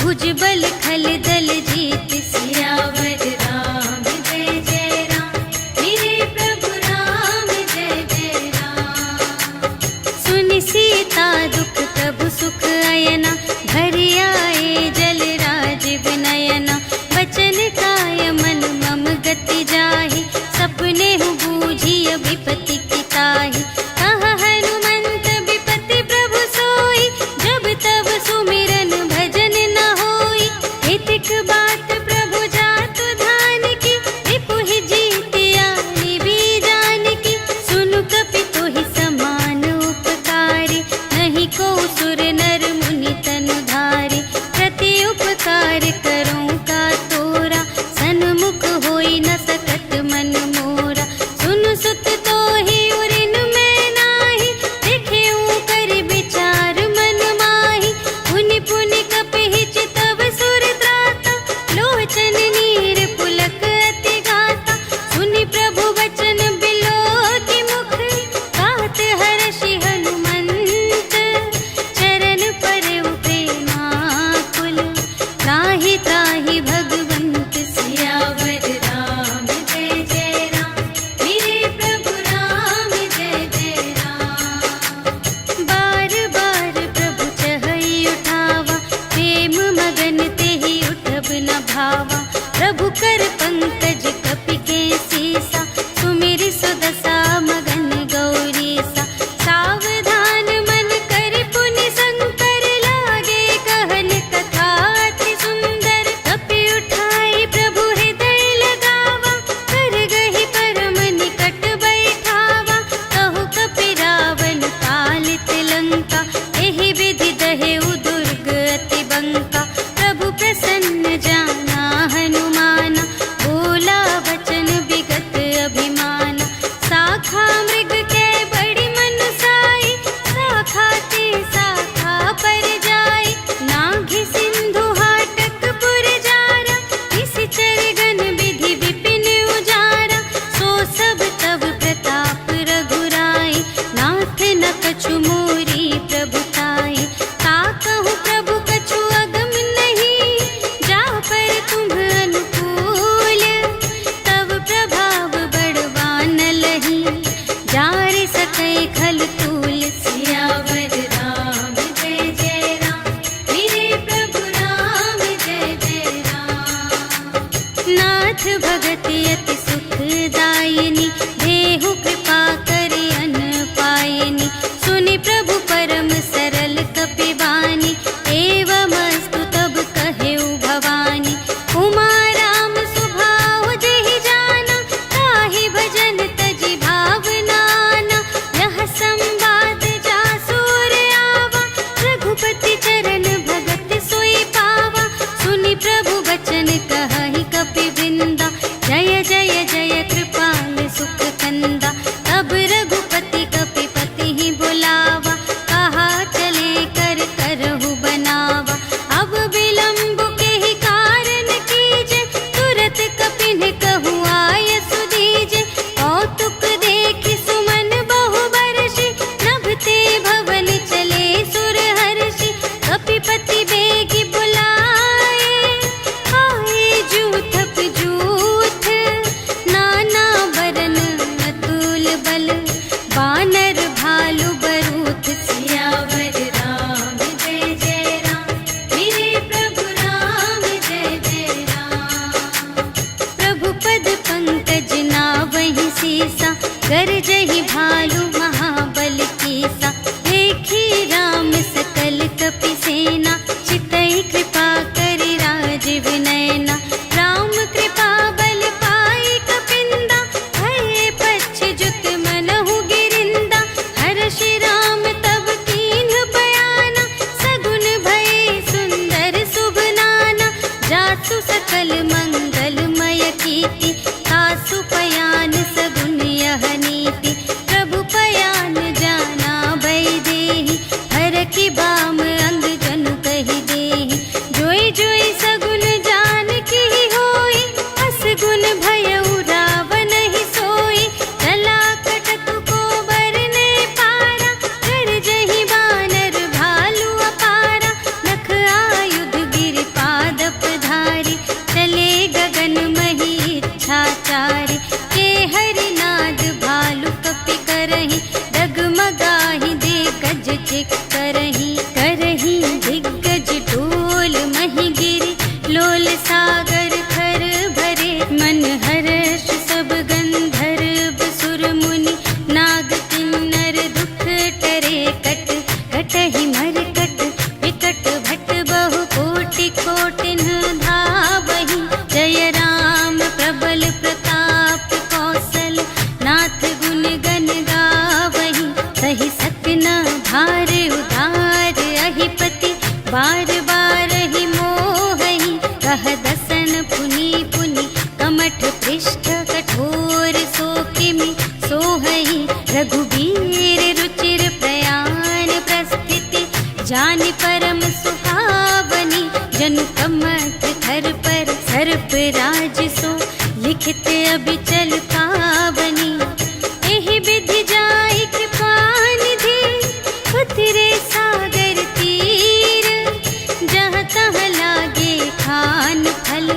भुजबल खल दल जीत। सियावर राम जय जय राम, मेरे प्रभु राम जय जय राम। सुनि सीता दुख प्रभु सुख अयना, भरि आए जल राज विनयना। वचन काय मन मम गति जाहि, सपने हु बूझिय विपति की ताहि। कह हनुमंत विपति प्रभु सोई, जब तब सुमिरन भजन न होई। हितिक बात प्रभु जातु धान की, रिपुहि जीतिया निभि जानकी। सुनु कपि तोहि समान उपकारी, नहीं को सुर नर मुनि तनु धारी। प्रति उपकार करूं का तोरा, सन्मुख होई न सकत मन मोरा। सुनु सुत तोहि उरिन में दायिनी, देहु कृपा करि अन्न पायिनी। सुनि प्रभु परम सरल कपिवानी, एवमस्तु तब कहेउ भवानी। उमा राम स्वभाव जेहि जाना, ताहि भजन तजि भावनाना। यह संवाद जासुर आवा, रघुपति चरण भगत सोई पावा। सुनि प्रभु वचन कहहि कपिवृंदा, जय जय जय कृपाल सुख कंदा। तब रघुपति कपिपति ही बुलावा, कहा चले कर करहु बनावा। अब विलंब के ही कारण कीजे, तुरत कपिन कहु आय सुदीजे। कौतुक देखि सुमन बहु बरषि, नभते भवन चले सुर हर्षि। कपिपति बेगी बुलाए, आए जूथप जूथ। नाना बरन अतुल बल, बानर भालु बरूथ। सियावर राम जय जय राम, मेरे प्रभु राम जय जय राम। प्रभु पद पंकज नावहि सीसा, गरजहि भालु महाबल कीसा। देखी राम सकल कपि सेना, चितई कृपा करि राज विनयना। राम कृपा बल पाई कपिंदा, भये पच्छ जुत मनहु गिरिंदा। हर्षि राम तब कीन्ह बयाना, सगुन भये सुंदर शुभ नाना। जासु सकल मंगलमय कीर्ति, तासु पयान सगुन यह नीति। प्रभु पयान जाना भय देहि, हरखि बाम अंग जनु कहि देहि। जोई जोई सगुन जान की होई, असगुन भयउ रावण ही सोई। चला कटक को बरने पारा, गरजहि बानर भालु अपारा। नख आयुध गिर पादप धारी, चले गगन मही इच्छाचारी। के हरिनाद भालु कपि करहि, डगमगाहि दे गज चिक करहि। करहि दिग्गज ढोल महि गिरि, लोल सागर खर भरे। मन हर्ष सब गंधर्व सुर मुनि, नाग किन्नर दुख टरे। कट कटहि मरकट, विकट भट बहु कोटि कोटिन धावहि। जय राम प्रबल प्रताप कौशल, नाथ गुण गण गावहि। सहि सकना भार उधार अहिपति, बार बार ही मोहहि। कह दसन पुनि पुनि, कमठ पृष्ठ कठोर सो किमि सोहहि। रघुबीर रुचिर प्रयाण प्रस्थिति, जानि परम सुहावनी। जनु कमठ धर पर सर्प राज सो, लिखित अबिचल पावनी। एहि विधि जाई कृपा निधि, उतरे सागर तीर। जहाँ तहाँ लागे खान फल,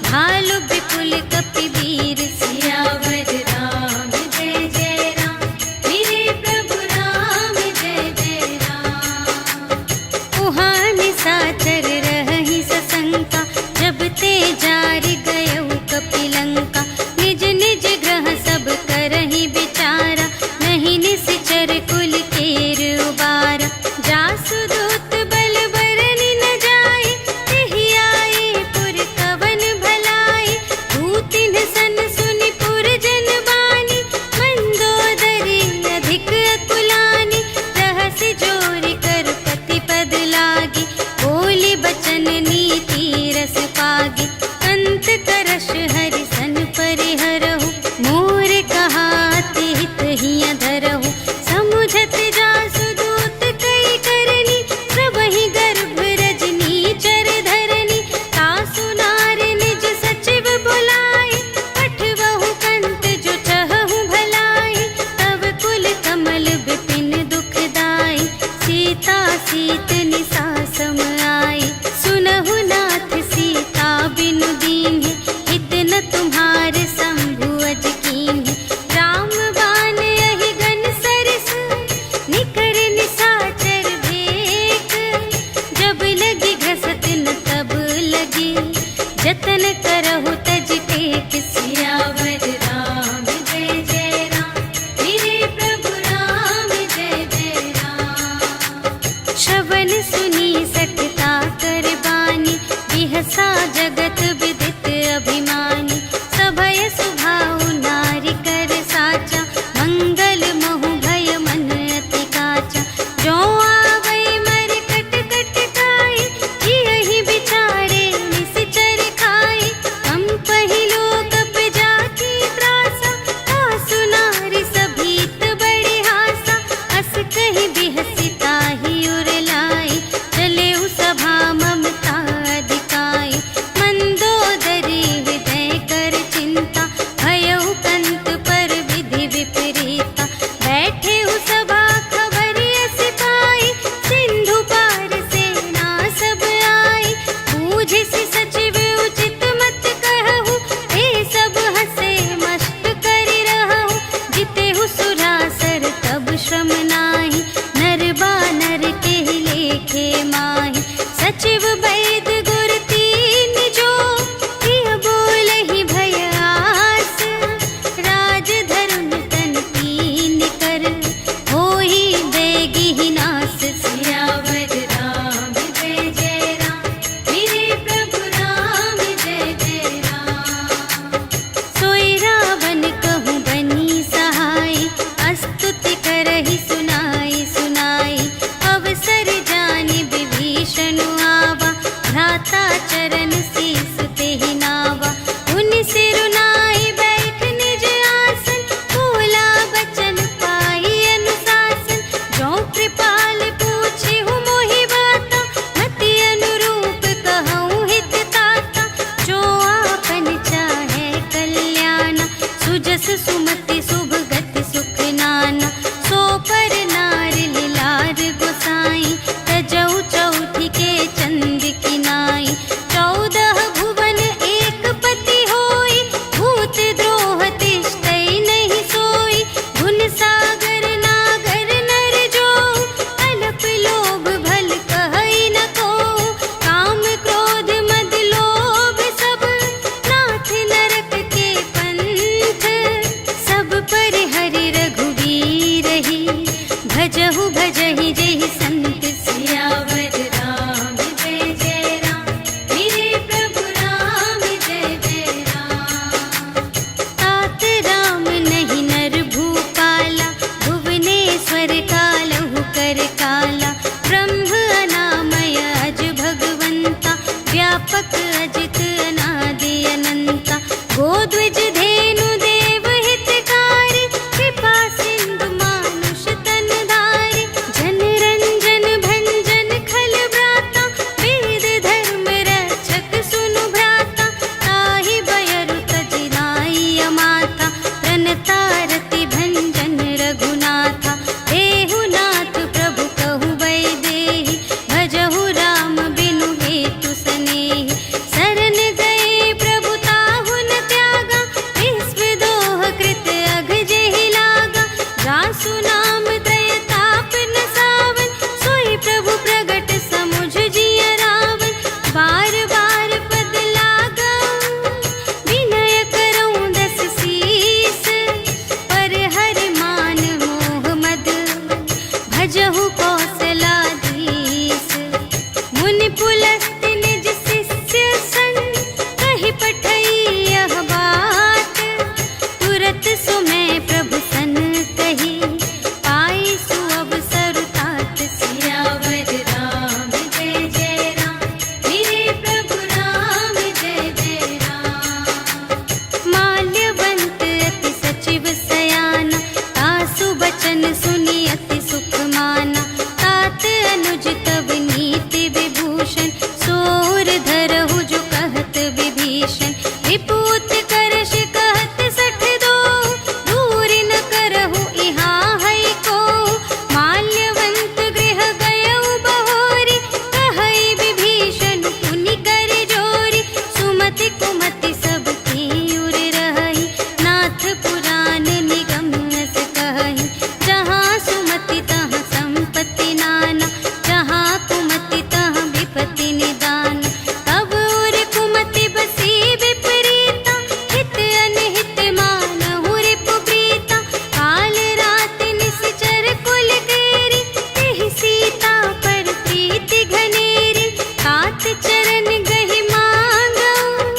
भालु विपुल कपिवीर। सियावर राम जय जय राम, मेरे प्रभु राम जय जय राम। उहाँ निशाचर रहहि सशंका, जब ते जारि गयउ कपिलंका। निज निज ग्रह सब करहि विचारा, नहीं निश्चर कुल केर उबारा। जासु दूत बल बरनि न जाय, तेहि आए पुर कवन भलाई। दूतिन सन सुनि पुर जन बानी, मंदोदरी अधिक अकुलानी। रहसि जोरि कर पति पद लागी, बोली बचन नीति रस पागी। अंत करश हरि सन परिहरहु, मोर कहाति हित हिय धरहु। समुझत जासु दूत कई करनी, प्रभहि गर्भ रजनी चर धरनी। तासु नार निज सचिव बुलाए, पठवहु कंत जो चहहु भलाई। तब कुल कमल विपिन दुखदाई, सीता सीत निसा सम आई। सुनहु नाथ सीता बिनु दीन्हि, हित न तुम्हारे शंभु अज कीन्हि। राम बाण यहि गन सरस, भजहु भजहि जेहि संत सियावर राम जय जय राम, मेरे प्रभु राम जय जय राम। तात राम नहीं नर भूपाला, भुवनेश्वर कालहु कर काला। ब्रह्म अनामय अज भगवंता, व्यापक अजित अनादि अनंता। गोद्विज धेनु देव हितकारी, कृपा सिंधु मानुष तन धारी। जन रंजन भंजन खल व्राता, वेद धर्म रक्षक सुनु भ्राता। ताहि बयरु तजि नाई माता, प्रणतारति भंजन रघुनाथा। देहु नाथ प्रभु कहु वैदेही, भजहु राम बिनु हेतु सनेही। शरण गए प्रभु ताहु न त्यागा, विश्व दोह कृत अघ जेहि लागा। जासु नाम त्रय ताप न सावन, सोई प्रभु प्रगट समुझ जिय रावण। बार बार पद लागऊं, विनय करऊं दस सीस। पर हरि मान मोह मद, भजहु कौशलाधीश। मुनि पुलस्त निज शिष्य संग, कहि पठई यह बात। तुरत सुमय प्रभु सन कही, पाई सुअवसर तात। सियावर राम जय जय राम, मेरे प्रभु राम जय जय राम। माल्यवंत अति सचिव सयाना, तासु बचन सुनि अति सुख माना। तात अनुज तब नीति विभूषण, सोर धरहु जो कहत विभीषण। विपूत करश कहत सठ दो, दूरि न करहु इहाँ है को। माल्यवंत गृह गयउ बहोरी, कहई विभीषण पुनि कर जोरी। सुमति कुमति सब की उर रहई, नाथ पुराण निगम अस कहई। जहाँ सुमति तहाँ संपत्ति नाना, जहाँ कुमति तहाँ विपत्ति निदान। तब उर कुमति बसी विपरीता, हित अनहित मानहु रिपु प्रीता। काल रात निश्चर कुल केरी, तेहि सीता पर प्रीति घनेरी। तात चरण गहि मांगऊं,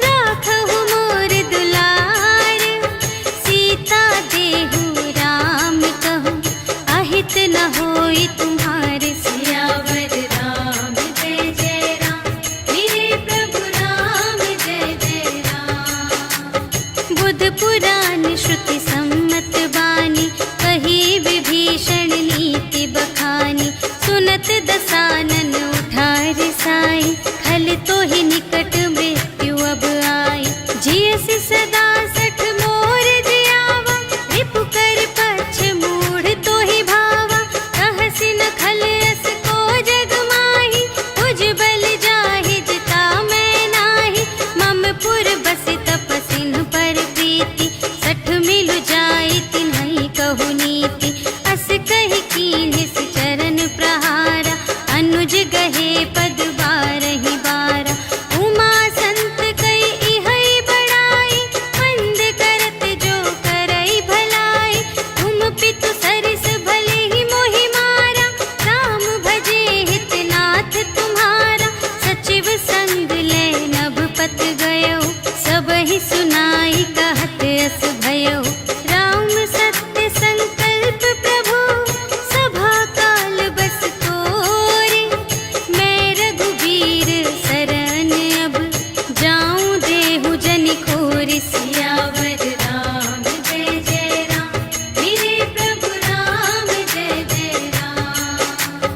राखहु मोर दुलार। सीता देहु राम कहूँ, अहित न होई तुम्हारे। सियावर राम जय जय राम, मेरे प्रभु राम जय जय राम। बुध पुराण श्रुति सम्मत बानी, कही विभीषण नीति बखानी। सुनत दसानन उठा रिसाई, खल तो ही निकट मृत्यु अब आई। जियसि सदा सठ मोर जियावा, रिपु कर पक्ष मूढ़ तो ही भावा। कहसि न खल अस को जग माही, तुझ बल जाहि जिता मैं नाही। मम पुर बसि तपसिन पर प्रीति, सठ मिलु जाई तिन्हई कहु नीति। अस कहि कीन्हिस चरण प्रहारा, अनुज गहे पद बारहि बारा। उमा संत कई इहै बड़ाई, मंद करत जो करई भलाई। तुम पितु सरिस भले ही मोहि मारा, राम भजे हित नाथ तुम्हारा। सचिव संग ले नभ पत गयो, सबहि सुनाई कहत अस भयो। राम सत्य संकल्प प्रभु, सभा काल बस तोरे। मैं रघुबीर शरण अब, जाऊं देहु जनि खोरि। सियावर राम जय जय राम, मेरे प्रभु राम जय जय राम।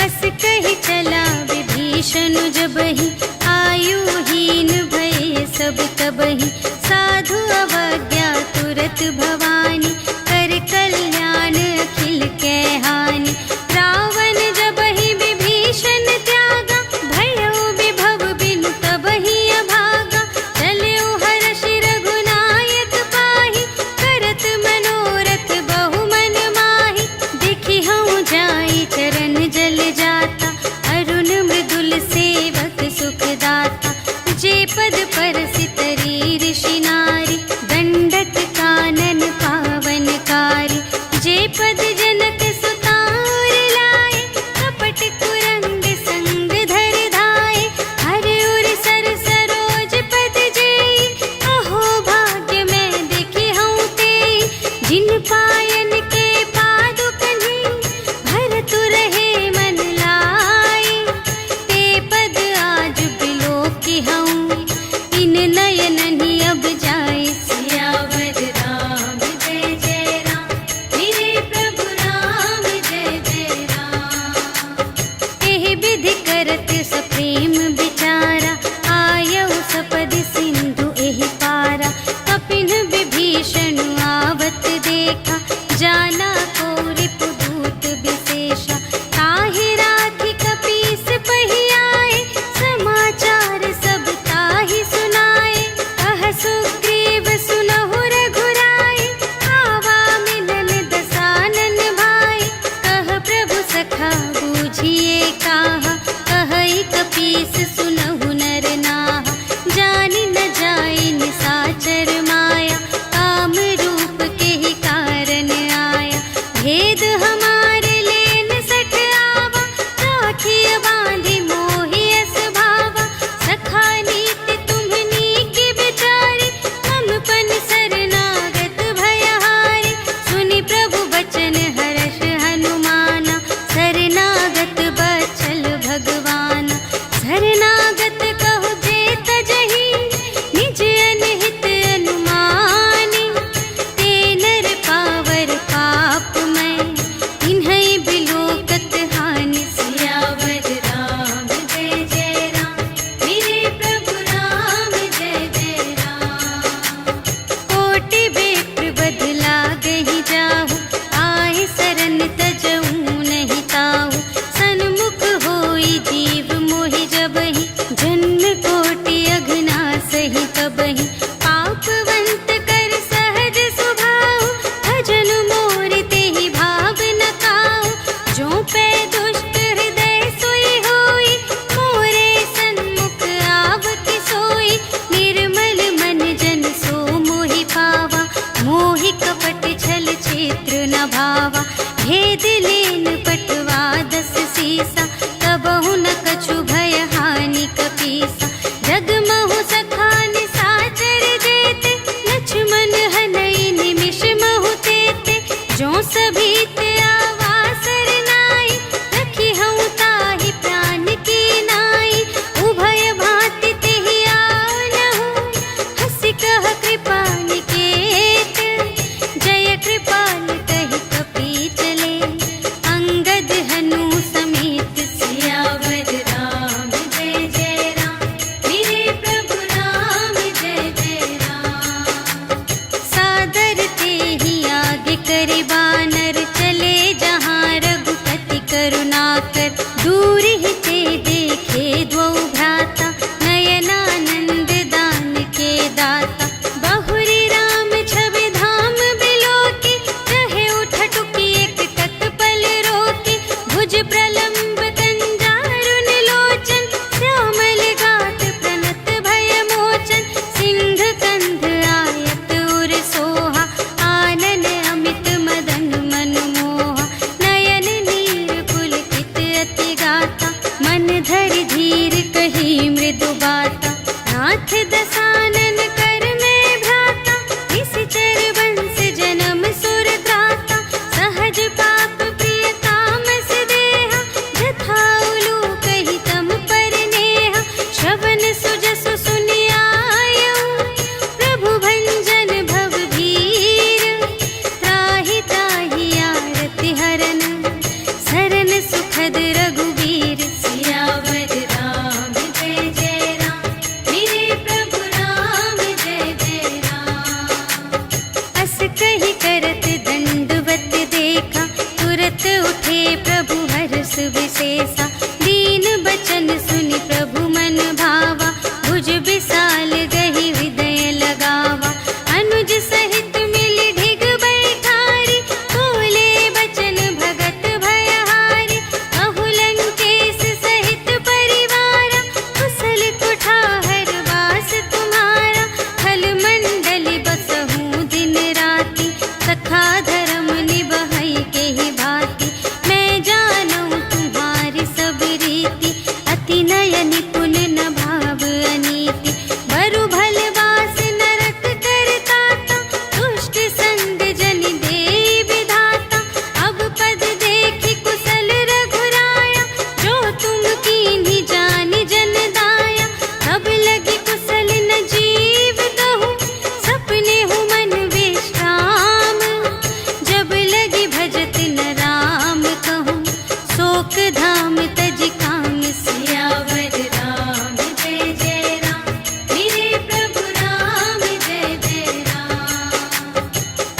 अस कहि चला विभीषण जबहि, आयुहीन भये सब तबहि। साधु अवज्ञा तुरत भवानी, कर कल्याण अखिल के हानि। रावण जबहि विभीषण त्यागा, भयउ विभव बिनु तबहि अभागा। चलऊ हर्षि रघुनायक पाहि, करत मनोरथ बहु मन माहि। देखि हऊँ जाई चरण जल जाता, अरुण मृदुल सेवक सुखदाता। जे पद परसि तरी ऋषि नारी, दंडक कानन भावा। भेद लेन पटवा 10 सीसा, कबहु न कछु भय हानि कपीसा। जगमहु सखान साचर जेते, लक्ष्मण हनई निमिष महु तेते। जो सभी ते आवासर नाई, रखी हूँ ताहि प्राण की नाई। उभय भांति तेहि आनहु, हंसि कह कृपा निकेत। जय कृपाल कहि कपी चले, अंगद हनु समेत। सियावर राम जय जय राम, मेरे प्रभु राम जय जय राम। सादर तेहि आगे करे बानर, चले जहाँ रघुपति करुणाकर। दूर ही ते देखे द्वौ भ्राता, नयनानंद दान के दाता। बहुरी राम छवि धाम बिलोके, रहे उठ टुकी एक टक पल रोके। भुज प्रलंब कंजारुन लोचन, श्यामल गात प्रणत भय मोचन। सिंह कंध आयत उर सोहा, आनन अमित मदन मनमोहा। नयन नीर पुलकित अति गाता, मन धरि धीर कही मृदु बाता। नाथ दसानन कर में भ्राता, निश्चर बंस जन्म सुर त्राता। सहज पाप प्रिय तामस देहा, जथा उलूक ही तम पर नेहा। श्रवण सुजसु सुनियायऊ, प्रभु भंजन भव भीर। त्राहि ताहि आरति हरन, सरन सुखद रघुवीर। सियावर राम जय जय राम, मेरे प्रभु राम जय जय राम। अस कहि करत दंडवत देखा, तुरत उठे प्रभु हर्ष विशेषा। दीन बचन सुनि प्रभु मन भावा, भुज विशाल गहि हृदय लगावा। अनुज सहित मिलि ढिग बैठारी, बोले बचन भगत भयहारी। कहु लंकेश सहित परिवारा, कुशल कुठार वास तुम्हारा। खल मंडली बसहु दिन राति, सखा धर्म निबहै केहि भांति। मैं जानूं तुम्हारी सब रीति, अति नय निपुण न भाव अनीति। बरु भल वास नरक करताता, दुष्ट संग जन दे विधाता। अब पद देखि कुशल रघुराया, जो तुम कीन्ही जानि जन दाया। तब लगी कुशल न जीव कहूँ, सपने हूँ मन विश्राम। जब लगी भजत न राम कहूँ, शोक धाम तज काम। सियावर राम जय जय राम, मेरे प्रभु राम जय जय राम।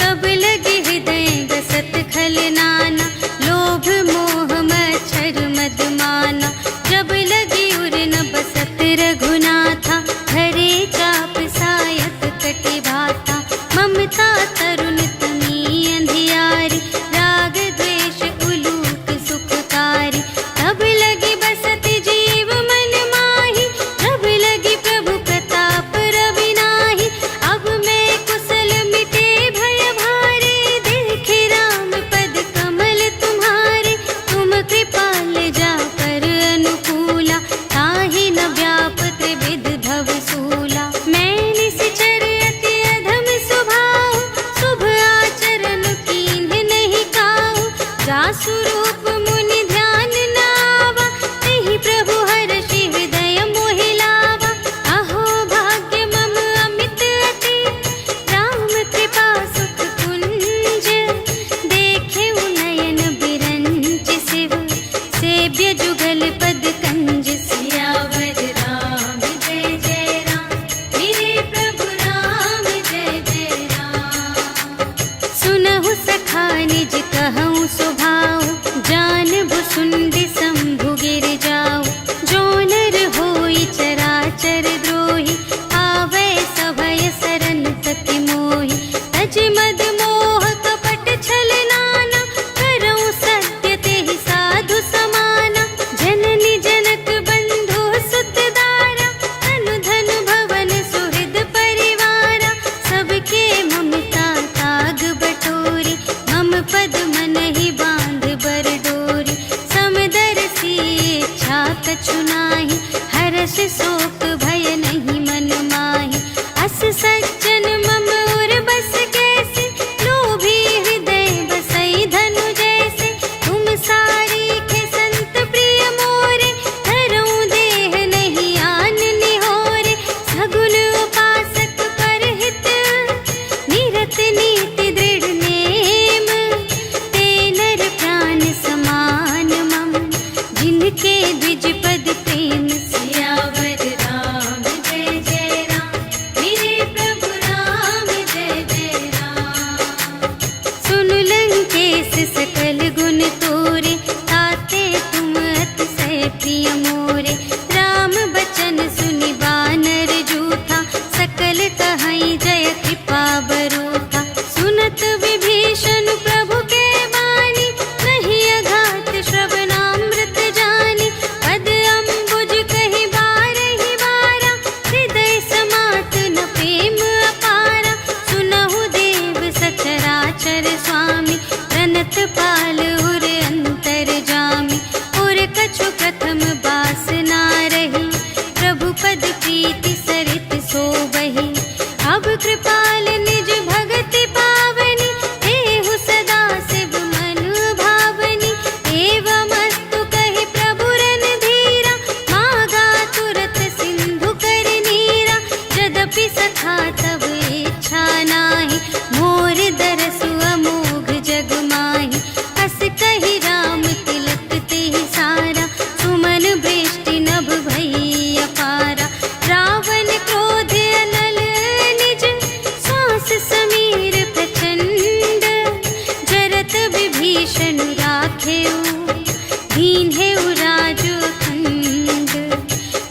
तब लगे हृदय गसत खल नाना, लोभ मोह मच्छर मद माना। जब लगी उर न बसत रघुनाथा, धरे चाप सायक कटि भाता। ममता तरुण तमी अंधियारी, राग द्वेष उलूक सुखकारी। तब लगी बसत जीव मन माही, जब लगी प्रभु प्रताप रवि नाही। अब मैं कुशल मिटे भय भारे, देखे राम पद कमल तुम्हारे। तुम कृपाल जा कर अनुकूला, ताहि न व्याप त्रिविध भव सूला। मैं निश्चर अति अधम स्वभाव, शुभ आचरण कीन्ह नहीं काहू। जासु रूप मुनि ध्यान न आवा, तेहि प्रभु हर्षि हृदय मोहि लावा। अहो भाग्य मम अमित अति, राम कृपा सुख कुंज। देखे नयन बिरंच शिव, सेव्य जुगल पद कंज। सियावर राम जय जय राम, मेरे प्रभु राम जय जय राम। सुनहु सखा निज कहूँ स्वभाव, जानबु सुंदि शंभु गिर जाऊ। जो नर होई चराचर द्रोही, आवै सभय सरन तति मोहि। तज मद मोह कपट छल नाना, करऊँ सत्य तेहि साधु समाना। जननी जनक बंधु सुत दारा, तनु धन भवन सुहृद परिवारा। सबके ममता ताग बटोरी, मम पद मन तोरे, ताते तुम अतिशय प्रिय मोरे। राम बचन सुनि बानर जूठा, सकल कहई जय कृपा बरूथा। सुनत विभीषण प्रभु के बानी, नहीं अघात श्रवणामृत जानी। पद अम्बुज कहि बारहि बारा, हृदय समात न प्रेम अपारा। सुनहु देव सचराचर स्वामी, प्रणत पाल उर अंतर जामी। उर कछु प्रथम बासना रही, प्रभु पद प्रीति सरित सोबहि। अब कृपाल निज भगति पावनी, देहु सदा शिव मन भावनी। एवमस्तु कहि प्रभु रणधीरा, मागा तुरत सिंधु कर नीरा। यद्यपि सखा तब इच्छा नाही, मोर दरसु अमोघ जग माहि। हस कहि राम तिलक तेहि सारा, सुमन वृष्टि नभ भई अपारा। रावण क्रोध अनल निज, श्वास समीर प्रचंड। जरत विभीषण राखेउ, दीन्हेउ राजु अखंड।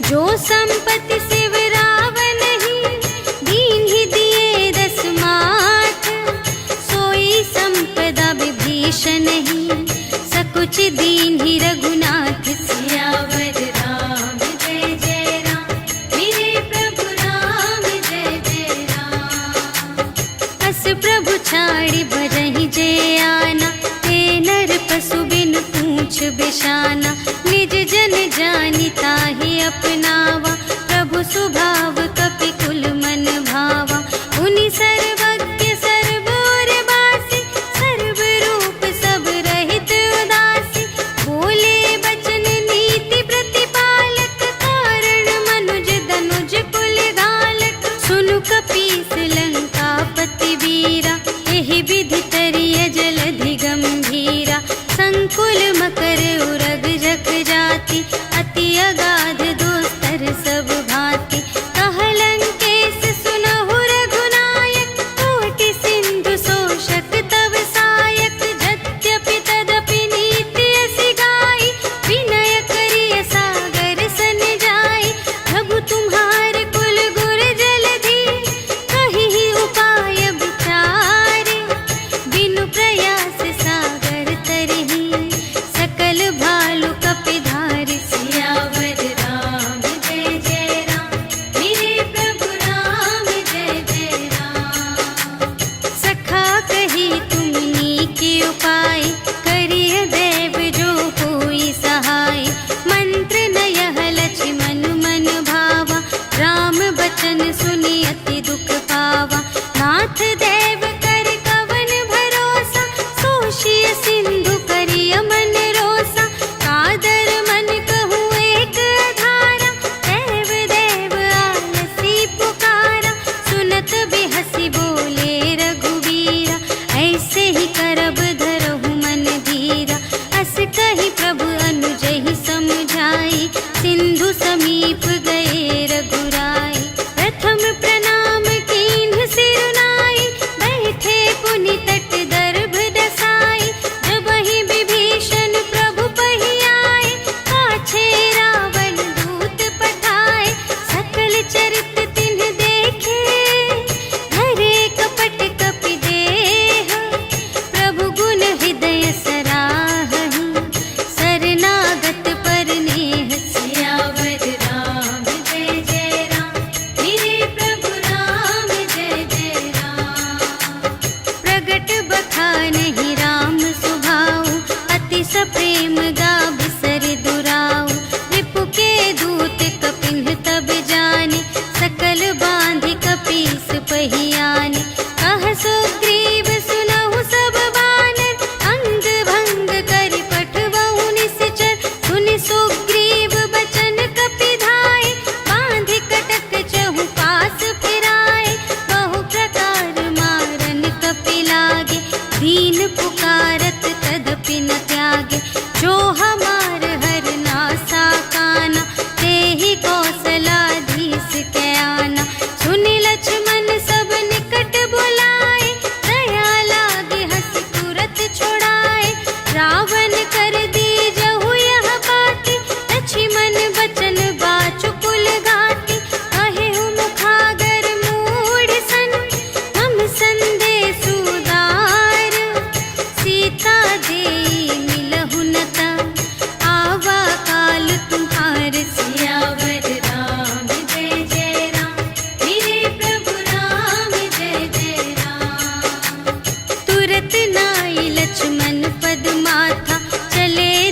जो संपत्ति शिव रावण ही, दीन्हि दिए दस माठ। सोई संपदा विभीषण ही, सकुच दीन्हि रघुनाथ। सियावर राम जय जय राम, मेरे प्रभु राम जय जय राम। अस प्रभु छाड़ि भजहि जे आना, ते नर पशु बिन पूछ बिशाना। निज जन जानि ताहि अपनावा, प्रभु स्वभाव कपि कुल मन भावा। उनि सर्वज्ञ सर्व और बासी, सर्व रूप सब रहित उदासी। बोले बचन नीति प्रतिपालक, कारण मनुज धनुज कुल घालक। सुनु कपीस लंकापति वीरा, एहि विधि तरिय जलधि गंभीरा। संकुल मकर उरग जख जाति, अति अगाध दोस्तर सब भांति। कहलंकेश सुनहु रघुनायक, कोटि सिंधु शोषक तव सायक। यद्यपि तदपि नीति असि गाई, विनय करिय सागर सन जाई। प्रभु तुम्हार कुल गुर जलधि, कहिहि उपाय विचारे। बिनु प्रयास सागर तरहि, सकल भालु कपिधारि। सियावर राम जय जय राम, मेरे प्रभु राम जय जय राम। सखा कही तुमनी के उपाय, करिय देव जो कोई सहाय। मंत्र नयह लक्ष्मण मन भावा, राम बचन सुनि अति दुख पावा। नाथ देव कर कवन भरोसा, सोषिय सिंधु करिय मन रोसा। कादर मन कहूँ एक अधारा, देव देव आलसी पुकारा। सुनत बिहसी बोले रघुवीरा, ऐसे ही करब धरहु मन धीरा। अस कहि प्रभु अनुजहि समझाई, सिंधु समीप गए रघुराई। प्रथम प्रणाम कीन्ह सिरुनाई, बैठे पुनि तट दर्भ दसाई। जबहि विभीषण प्रभु पहि आए, पाछे रावण दूत पठाए। सकल चरित तिन्ह देखे, धरे कपट कपि देह। प्रभु गुण हृदय सराहहि, शरणागत पर नेह। सियावर राम जय जय राम, मेरे प्रभु राम जय जय राम। प्रगट बखानहि राम सुभाऊ, अति सप्रेम गा बिसर दुराऊ। रिपु के दूत कपिन्ह तब जाने, सकल बांधि कपीस पहि आने। कह सुग्रीव सुनहु सब बानर, अंग भंग करि पठवहु निश्चर। सुनि सुग्रीव बचन कपि धाय, बांधि कटक चहु पास फिराए। बहु प्रकार मारन कपि लागे, दीन पुकारत तदपि न त्यागे। जो हमार हर नासा काना, तेहि कौशलाधीश के आना। सुनि लक्ष्मण सब निकट बुलाए, दया लागे हंस तुरत छुड़ाए। रावण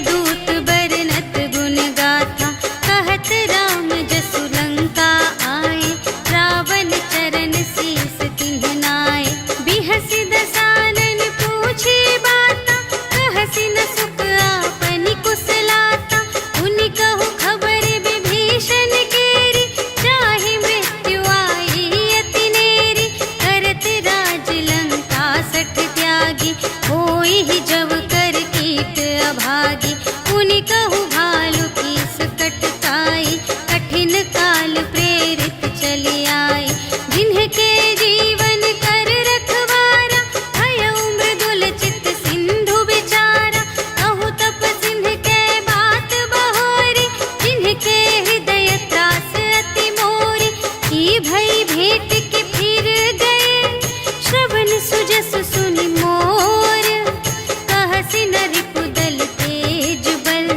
दूत बरनत गुण गाथा, कहत राम जसु लंका आए, रावण चरण शीस तिन्ह नाए। बिहसि दसानन पूछे बाता, कहसि न सुख आपनि कुशलाता। उनि कहु खबर विभीषण केरी, जाहि मृत्यु आई अति नेरी। करत राज लंका सठ त्यागी, होई जब कर कीट अभागी। उनि कहु भालु कीस कटकाई, कठिन काल प्रेरित चली आई। जिन्हके जीवन कर रखवारा, भयउ मृदुल चित सिंधु बिचारा। कहु तप सिंध के बात बहोरी, जिन्हके हृदय त्रास अति मोरी। की भई भेंट के फिर गए, श्रवण सुजस सुनि मोर। कहसि न रिपुदल तेज बल,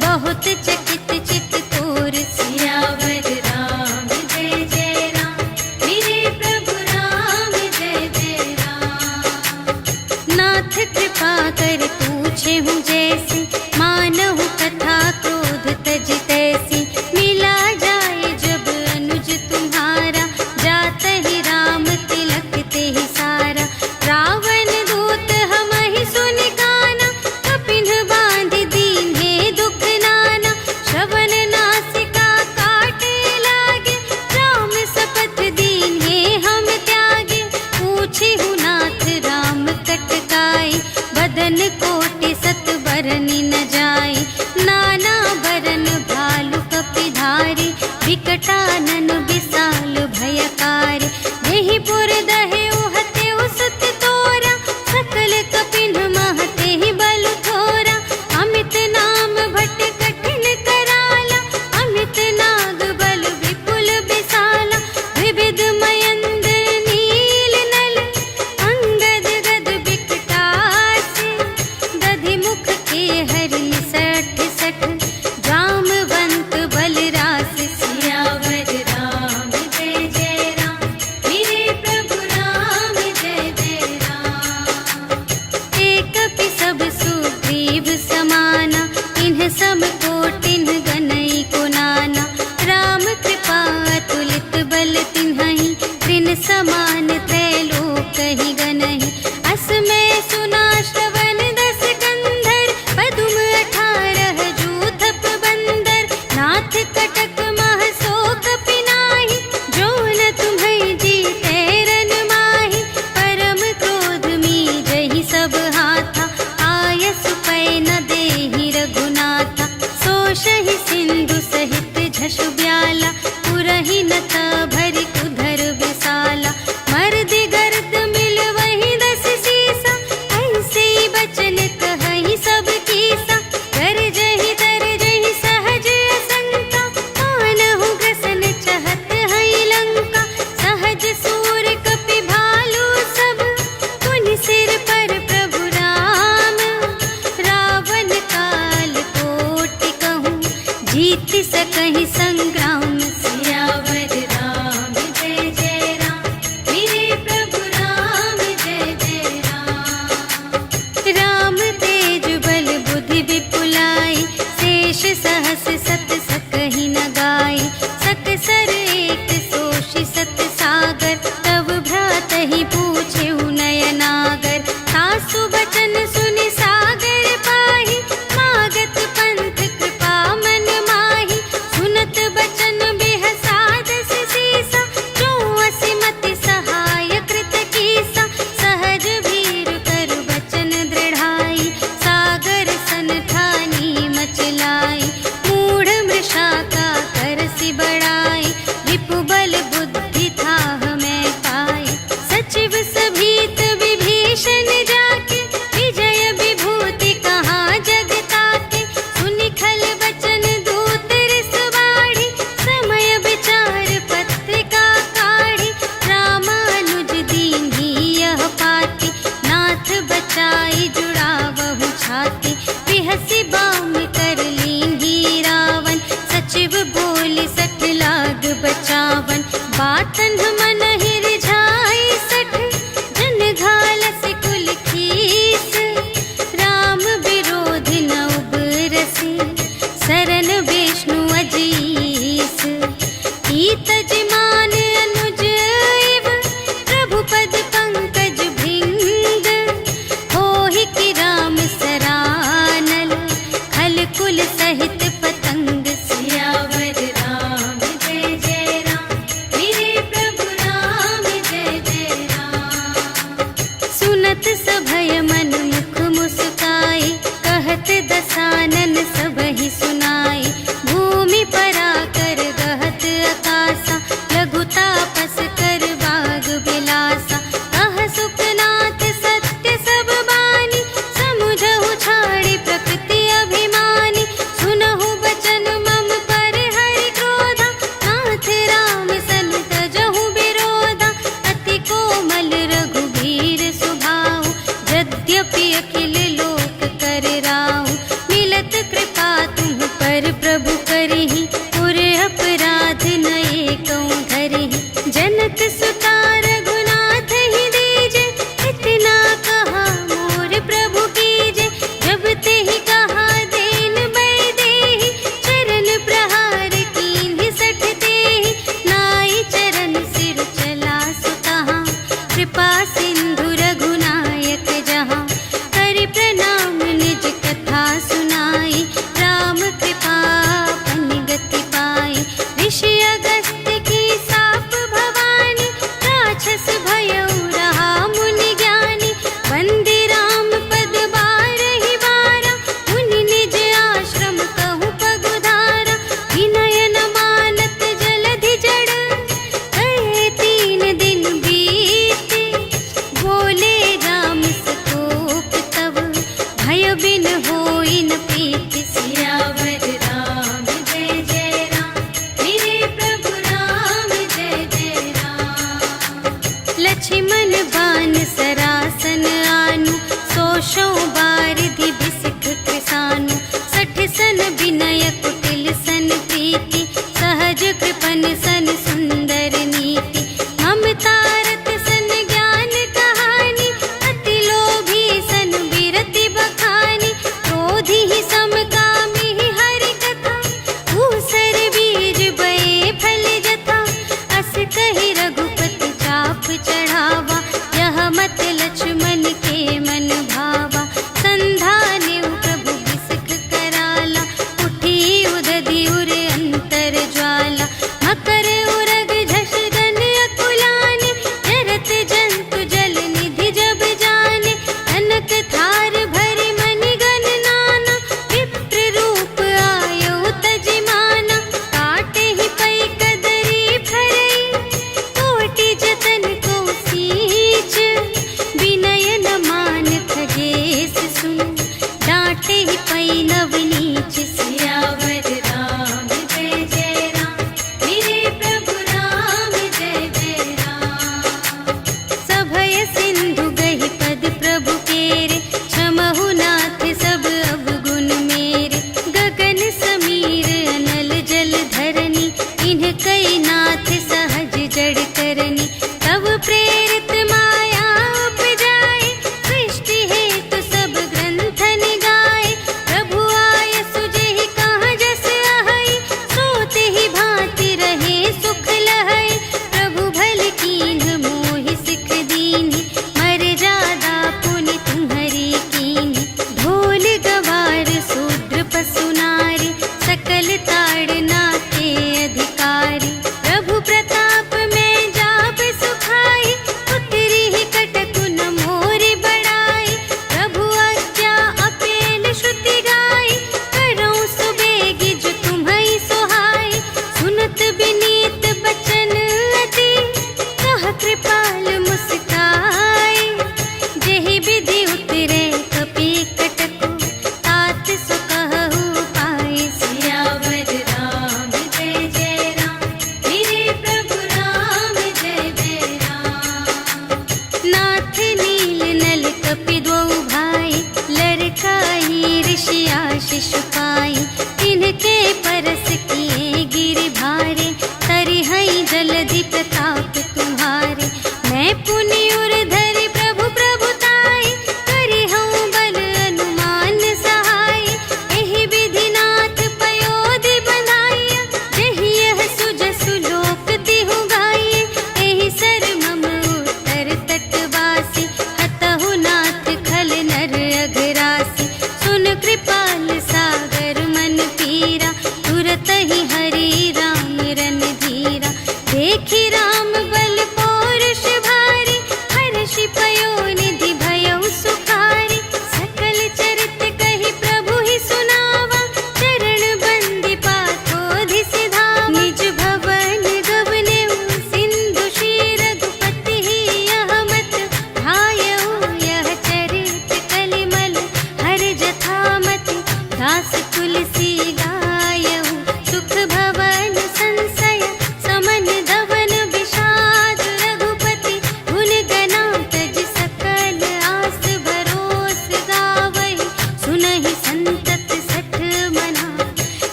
बहुत चकित चित तोर सियावर राम जय जय राम, मेरे प्रभु राम जय जय राम। नाथ कृपा कर पूछे हूँ जैसी, मानहु कथा क्रोध तज तैसी। मिला जाए जब अनुज तुम्हारा, जात ही राम तिलक ते ही सारा। रावण दूत हमहि सुनि काना, कपिन बांधि दीन्हे दुख नाना। श्रवण नासिका काटे लागे, राम शपथ दीन्हे हम त्यागे। पूछिहु नाथ राम कटकाई, बदन कोटि सत बरनि न जाई। नाना बरन भालु कपिधारी, विकटानन विशाल भयकारी। देहि पुर दहेउ हतेउ सुत तोरा, सकल कपिन महते ही बल थोरा। अमित नाम भट कठिन कराला, अमित नाग बल विपुल विशाला। विविध मयंद्र नील नल, अंगद गद विकटासी। दधि मुख के हरि सठ सठ, जामवंत बलरास। सियावर राम जय जय राम, मेरे प्रभु राम जय जय राम। एक पि सब सुग्रीव समाना, इन्ह सम कोटिन गनई को नाना। राम कृपा अतुलित बल तिन्हहि, त्रिन समान त्रैलोक ही गनहि। अस में सुना श्रवण दस कंधर, पदुम 18 जूथप बंदर। नाथ कटक मह शोक पिनाहि, जो न तुम्है जीते रन माहि। परम क्रोध मीजहि सब हाथा, आयसु पै न देहि रघुनाथा। सोषहि सिंधु सहित झसु ब्याला, पुरहि न भरि कुधर विशाला। मर्दि गर्द मिल वही 10 सीसा, ऐसे बचन कहहि सब कीसा। गरजहि तरजहि सहज असंका, मानहु ग्रसन चहत हई लंका। सहज सूर कपि भालु सब, पुनि सिर पर प्रभु राम। रावण काल कोटि कहूँ, जीत सकहि संग्राम। सियावर राम जय जय राम, मेरे प्रभु राम जय जय राम। राम तेज बल बुद्धि विपुलाई, शेष सहस सत सकहि न गाई। सकसर एक सोषि सत सागर, तब भ्रातहि पूछेहु नयनागर। सासु बचन सुनि सागर पाहि, मागत पंथ कृपा मन माहि। सुनत दसानन सबहि सुनाए। भूमि पराकर गहत आकासा, लघु तापस कर बाग बिलासा। कह सुखनाथ सत्य सब बानी, समुझहु छाड़ी प्रकृति अभिमानी। सुनहु बचन मम पर हरि क्रोधा, नाथ राम सन तजहु विरोधा। अति कोमल रघुबीर सुभाऊ, यद्यपि अखिल लोक कर राऊ। मिलत कृपा तुम पर प्रभु करहि, पुर अपराध नये कहूँ धरहि। जनक सुता रघुनाथ ही दीजे, इतना कहा मोर प्रभु कीजे। जब तेहि कहा देन बै देहि, चरण प्रहार कीन्हि सठ तेहि। नाई चरण सिर चला सुतहाँ, कृपा सिंधु रघुनायक जहाँ। करि प्रणाम निज कथा सुनाई, राम कृपा अपन गति पाई। ऋषि अगस्त्य की साप भवानी, राक्षस भयउ रहा मुनि ज्ञानी। वंदे राम पद बारहि बारा, मुनि निज आश्रम कहु पगुधारा। विनय न मानत जलधि जड़, कहे 3 दिन बीते। बोले राम सकोप तब, भय बिन होई न प्रीति। सियावर रामचंद्र जय राम, मेरे प्रभु राम जय जय राम। लक्ष्मण बान सरासन आनु, सोशों बारिधि बिसिख कृसानु। 60 सन विनय कुटिल सन प्रीति, सहज कृपन सन सुंदर नीति। ममता रत सन ज्ञान कहानी, अति लोभी सन बिरति बखानी। क्रोधी ही समकामी ही हरि कथा, ऊसर बीज बये फल जथा। अस कहि रघुपति चाप चढ़ावा, यह मत लक्ष्मण के मन भावा। संधाने प्रभु बिसिख कराला, उठी उदधि उर अंतर ज्वाला। मकर उरग झष गन अकुलाने, जरत जंतु जल निधि जब जाने। कनक थार भरि मनि गण नाना, विप्र रूप आयो तजिमाना। काटे ही पै कदरी फरई, कोटि जतन को सींच। विनय न मान खगेस सुन, डांटे ही पै नवनीच। सियावर राम जय जय राम, मेरे प्रभु राम जय जय राम। सभय सिंधु गहि पद प्रभु केरे, क्षमहु नाथ सब अवगुण मेरे। गगन समीर अनल जल धरनी, इन्ह कई नाथ सहज जड़ करनी। तब प्रेरित माया उपजाए, सृष्टि हेतु सब ग्रंथ निगाए। प्रभु आय सुजेहि कहाँ जस अहै, सोते ही भांति रहे सुख लहै। प्रभु भल कीन्ह मोहि सिख दीन्हि, मर्यादा पुनि तुम्हरी कीन्हि। ढोल गवार शूद्र पशु नारी, सकल ताड़ना के अधिकारी। प्रभु प्रताप में जाप सुखाई, उतरी ही कटकु न मोरि बड़ाई। प्रभु आज्ञा अपेल श्रुति गाई, करऊँ सुबेगी जो तुम्है सोहाई। सुनत विनीत बचन अति, कह कृपाल मुस्काई। जेहि विधि उतरे कपि कटकु, तात सो कहु पाई। सियावर राम जय जय राम, मेरे प्रभु राम जय जय राम। नाथ नील नल कपि द्वौ भाई, लरकाई ऋषि आशीष पाई। तिनके परस किए गिरि भारे, तरिहै जलधि प्रताप तुम्हारे। मैं पुनि उर धरि प्रभु प्रभुताई, करिहउँ बल अनुमान सहाय। एहि विधि नाथ पयोधि बंधाइया, जेहि यह सुजसु लोक तिहु गाइए। एहि सर मम उत्तर तटवासी, हतहु नाथ खल नर अघरासी। सुन कृपाल सागर मन पीरा, तुरत ही हरि राम रन धीरा। देखि राम बल पौरुष भारी, हर्षि पयो निधि भयउ सुखारी। सकल चरित कहि प्रभु ही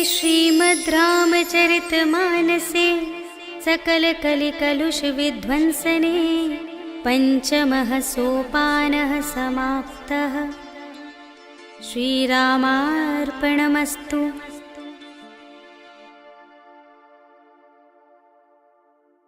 श्रीमद् रामचरितमानसे सकलकलिकलुषविध्वंसने पञ्चमः सोपानः समाप्तः। श्रीरामार्पणमस्तु।